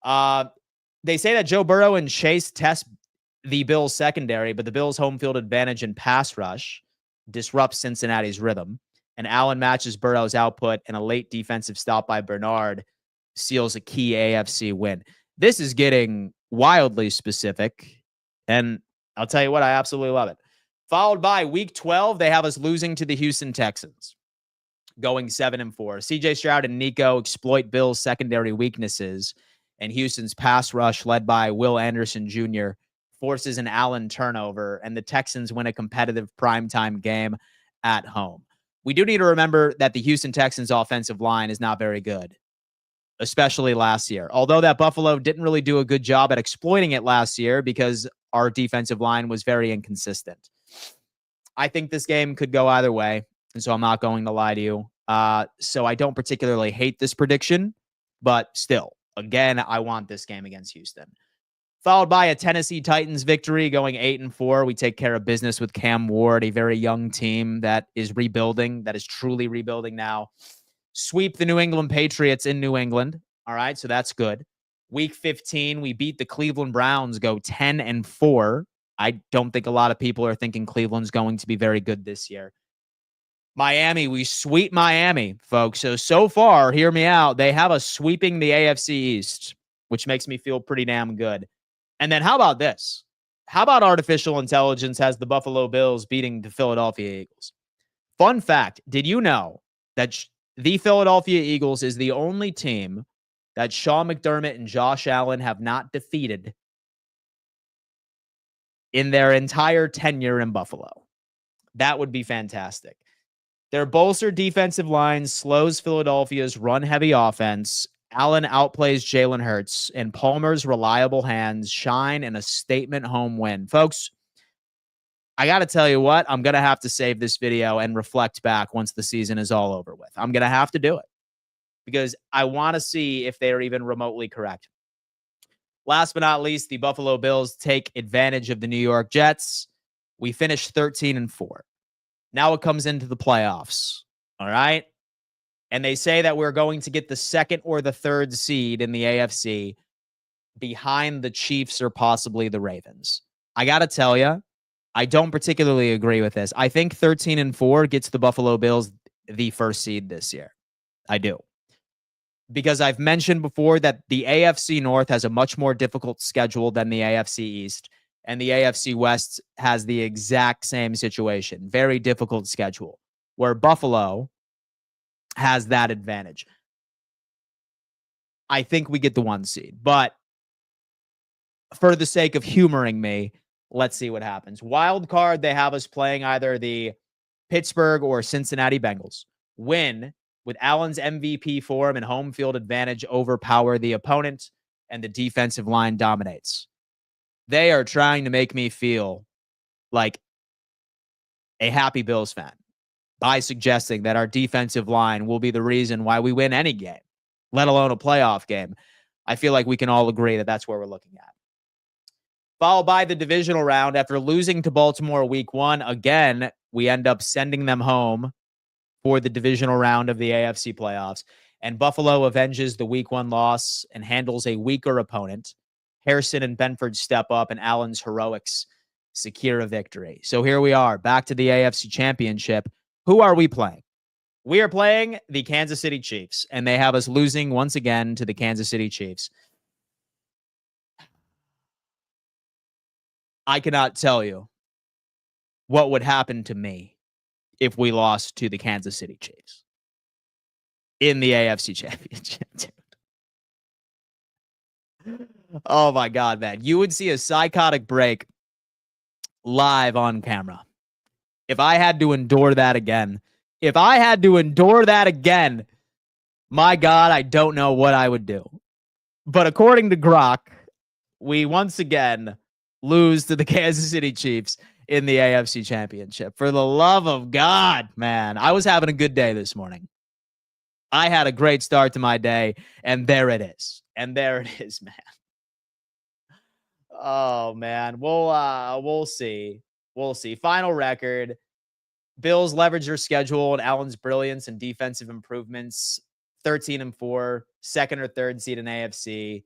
Speaker 1: They say that Joe Burrow and Chase test the Bills secondary, but the Bills' home field advantage in pass rush disrupts Cincinnati's rhythm. And Allen matches Burrow's output, and a late defensive stop by Bernard seals a key AFC win. This is getting wildly specific, and I'll tell you what, I absolutely love it. Followed by Week 12, they have us losing to the Houston Texans, going 7-4. CJ Stroud and Nico exploit Bills' secondary weaknesses, and Houston's pass rush, led by Will Anderson Jr., forces an Allen turnover, and the Texans win a competitive primetime game at home. We do need to remember that the Houston Texans offensive line is not very good, especially last year. Although that Buffalo didn't really do a good job at exploiting it last year because our defensive line was very inconsistent. I think this game could go either way, and so I'm not going to lie to you. So I don't particularly hate this prediction, but still, again, I want this game against Houston. Followed by a Tennessee Titans victory, going 8-4. We take care of business with Cam Ward, a very young team that is rebuilding, that is truly rebuilding now. Sweep the New England Patriots in New England. All right, so that's good. Week 15, we beat the Cleveland Browns, go 10-4. I don't think a lot of people are thinking Cleveland's going to be very good this year. Miami, we sweep Miami, folks. So far, hear me out, they have us sweeping the AFC East, which makes me feel pretty damn good. And then how about this? How about artificial intelligence has the Buffalo Bills beating the Philadelphia Eagles? Fun fact, did you know that the Philadelphia Eagles is the only team that Sean McDermott and Josh Allen have not defeated in their entire tenure in Buffalo? That would be fantastic. Their bolstered defensive line slows Philadelphia's run-heavy offense. Allen outplays Jalen Hurts, and Palmer's reliable hands shine in a statement home win. Folks, I got to tell you what, I'm going to have to save this video and reflect back once the season is all over with. I'm going to have to do it because I want to see if they are even remotely correct. Last but not least, the Buffalo Bills take advantage of the New York Jets. We finished 13-4. Now it comes into the playoffs. All right. And they say that we're going to get the second or the third seed in the AFC behind the Chiefs or possibly the Ravens. I got to tell you, I don't particularly agree with this. I think 13-4 gets the Buffalo Bills the first seed this year. I do. Because I've mentioned before that the AFC North has a much more difficult schedule than the AFC East, and the AFC West has the exact same situation. Very difficult schedule, where Buffalo has that advantage. I think we get the 1 seed, but for the sake of humoring me, let's see what happens. Wild card, they have us playing either the Pittsburgh or Cincinnati Bengals. Win with Allen's MVP form and home field advantage, overpower the opponent, and the defensive line dominates. They are trying to make me feel like a happy Bills fan by suggesting that our defensive line will be the reason why we win any game, let alone a playoff game. I feel like we can all agree that that's where we're looking at. Followed by the divisional round. After losing to Baltimore week 1, again, we end up sending them home for the divisional round of the AFC playoffs. And Buffalo avenges the week 1 loss and handles a weaker opponent. Harrison and Benford step up, and Allen's heroics secure a victory. So here we are, back to the AFC Championship. Who are we playing? We are playing the Kansas City Chiefs, and they have us losing once again to the Kansas City Chiefs. I cannot tell you what would happen to me if we lost to the Kansas City Chiefs in the AFC Championship. Oh my God, man. You would see a psychotic break live on camera. If I had to endure that again, my God, I don't know what I would do. But according to Grok, we once again lose to the Kansas City Chiefs in the AFC Championship. For the love of God, man. I was having a good day this morning. I had a great start to my day, and there it is. And there it is, man. Oh, man. We'll see. We'll see. Final record. Bills leverage their schedule and Allen's brilliance and defensive improvements. 13-4, second or third seed in AFC.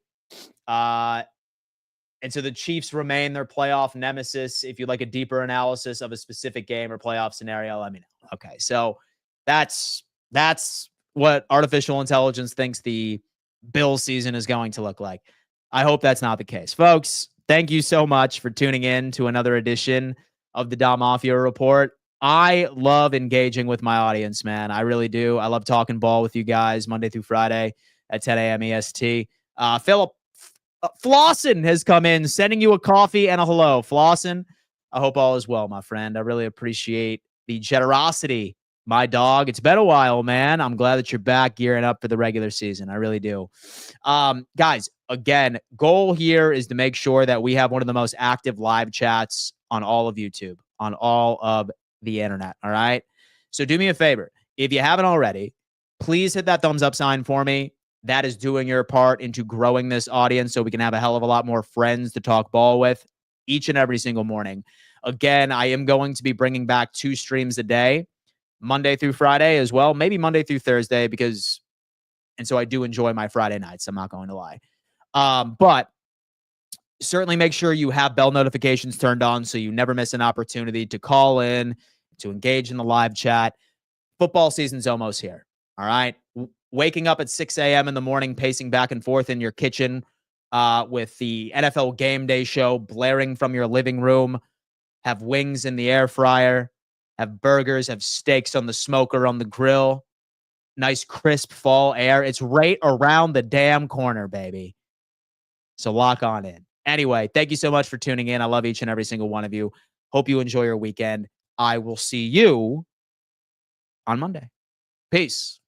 Speaker 1: And so the Chiefs remain their playoff nemesis. If you'd like a deeper analysis of a specific game or playoff scenario, let me know. Okay, so that's what artificial intelligence thinks the Bills season is going to look like. I hope that's not the case. Folks, thank you so much for tuning in to another edition of the Mafia Report. I love engaging with my audience, man. I really do. I love talking ball with you guys Monday through Friday at 10 a.m. EST. Philip Flossin has come in, sending you a coffee and a hello. Flossin, I hope all is well, my friend. I really appreciate the generosity, my dog. It's been a while, man. I'm glad that you're back gearing up for the regular season. I really do. Guys, again, goal here is to make sure that we have one of the most active live chats on all of YouTube, on all of the internet. All right. So do me a favor. If you haven't already, please hit that thumbs up sign for me. That is doing your part into growing this audience so we can have a hell of a lot more friends to talk ball with each and every single morning. Again, I am going to be bringing back 2 streams a day, Monday through Friday as well, maybe Monday through Thursday, and so I do enjoy my Friday nights. I'm not going to lie. But certainly make sure you have bell notifications turned on so you never miss an opportunity to call in, to engage in the live chat. Football season's almost here. All right. Waking up at 6 a.m. in the morning, pacing back and forth in your kitchen with the NFL Game Day show blaring from your living room, have wings in the air fryer, have burgers, have steaks on the smoker on the grill, nice crisp fall air. It's right around the damn corner, baby. So lock on in. Anyway, thank you so much for tuning in. I love each and every single one of you. Hope you enjoy your weekend. I will see you on Monday. Peace.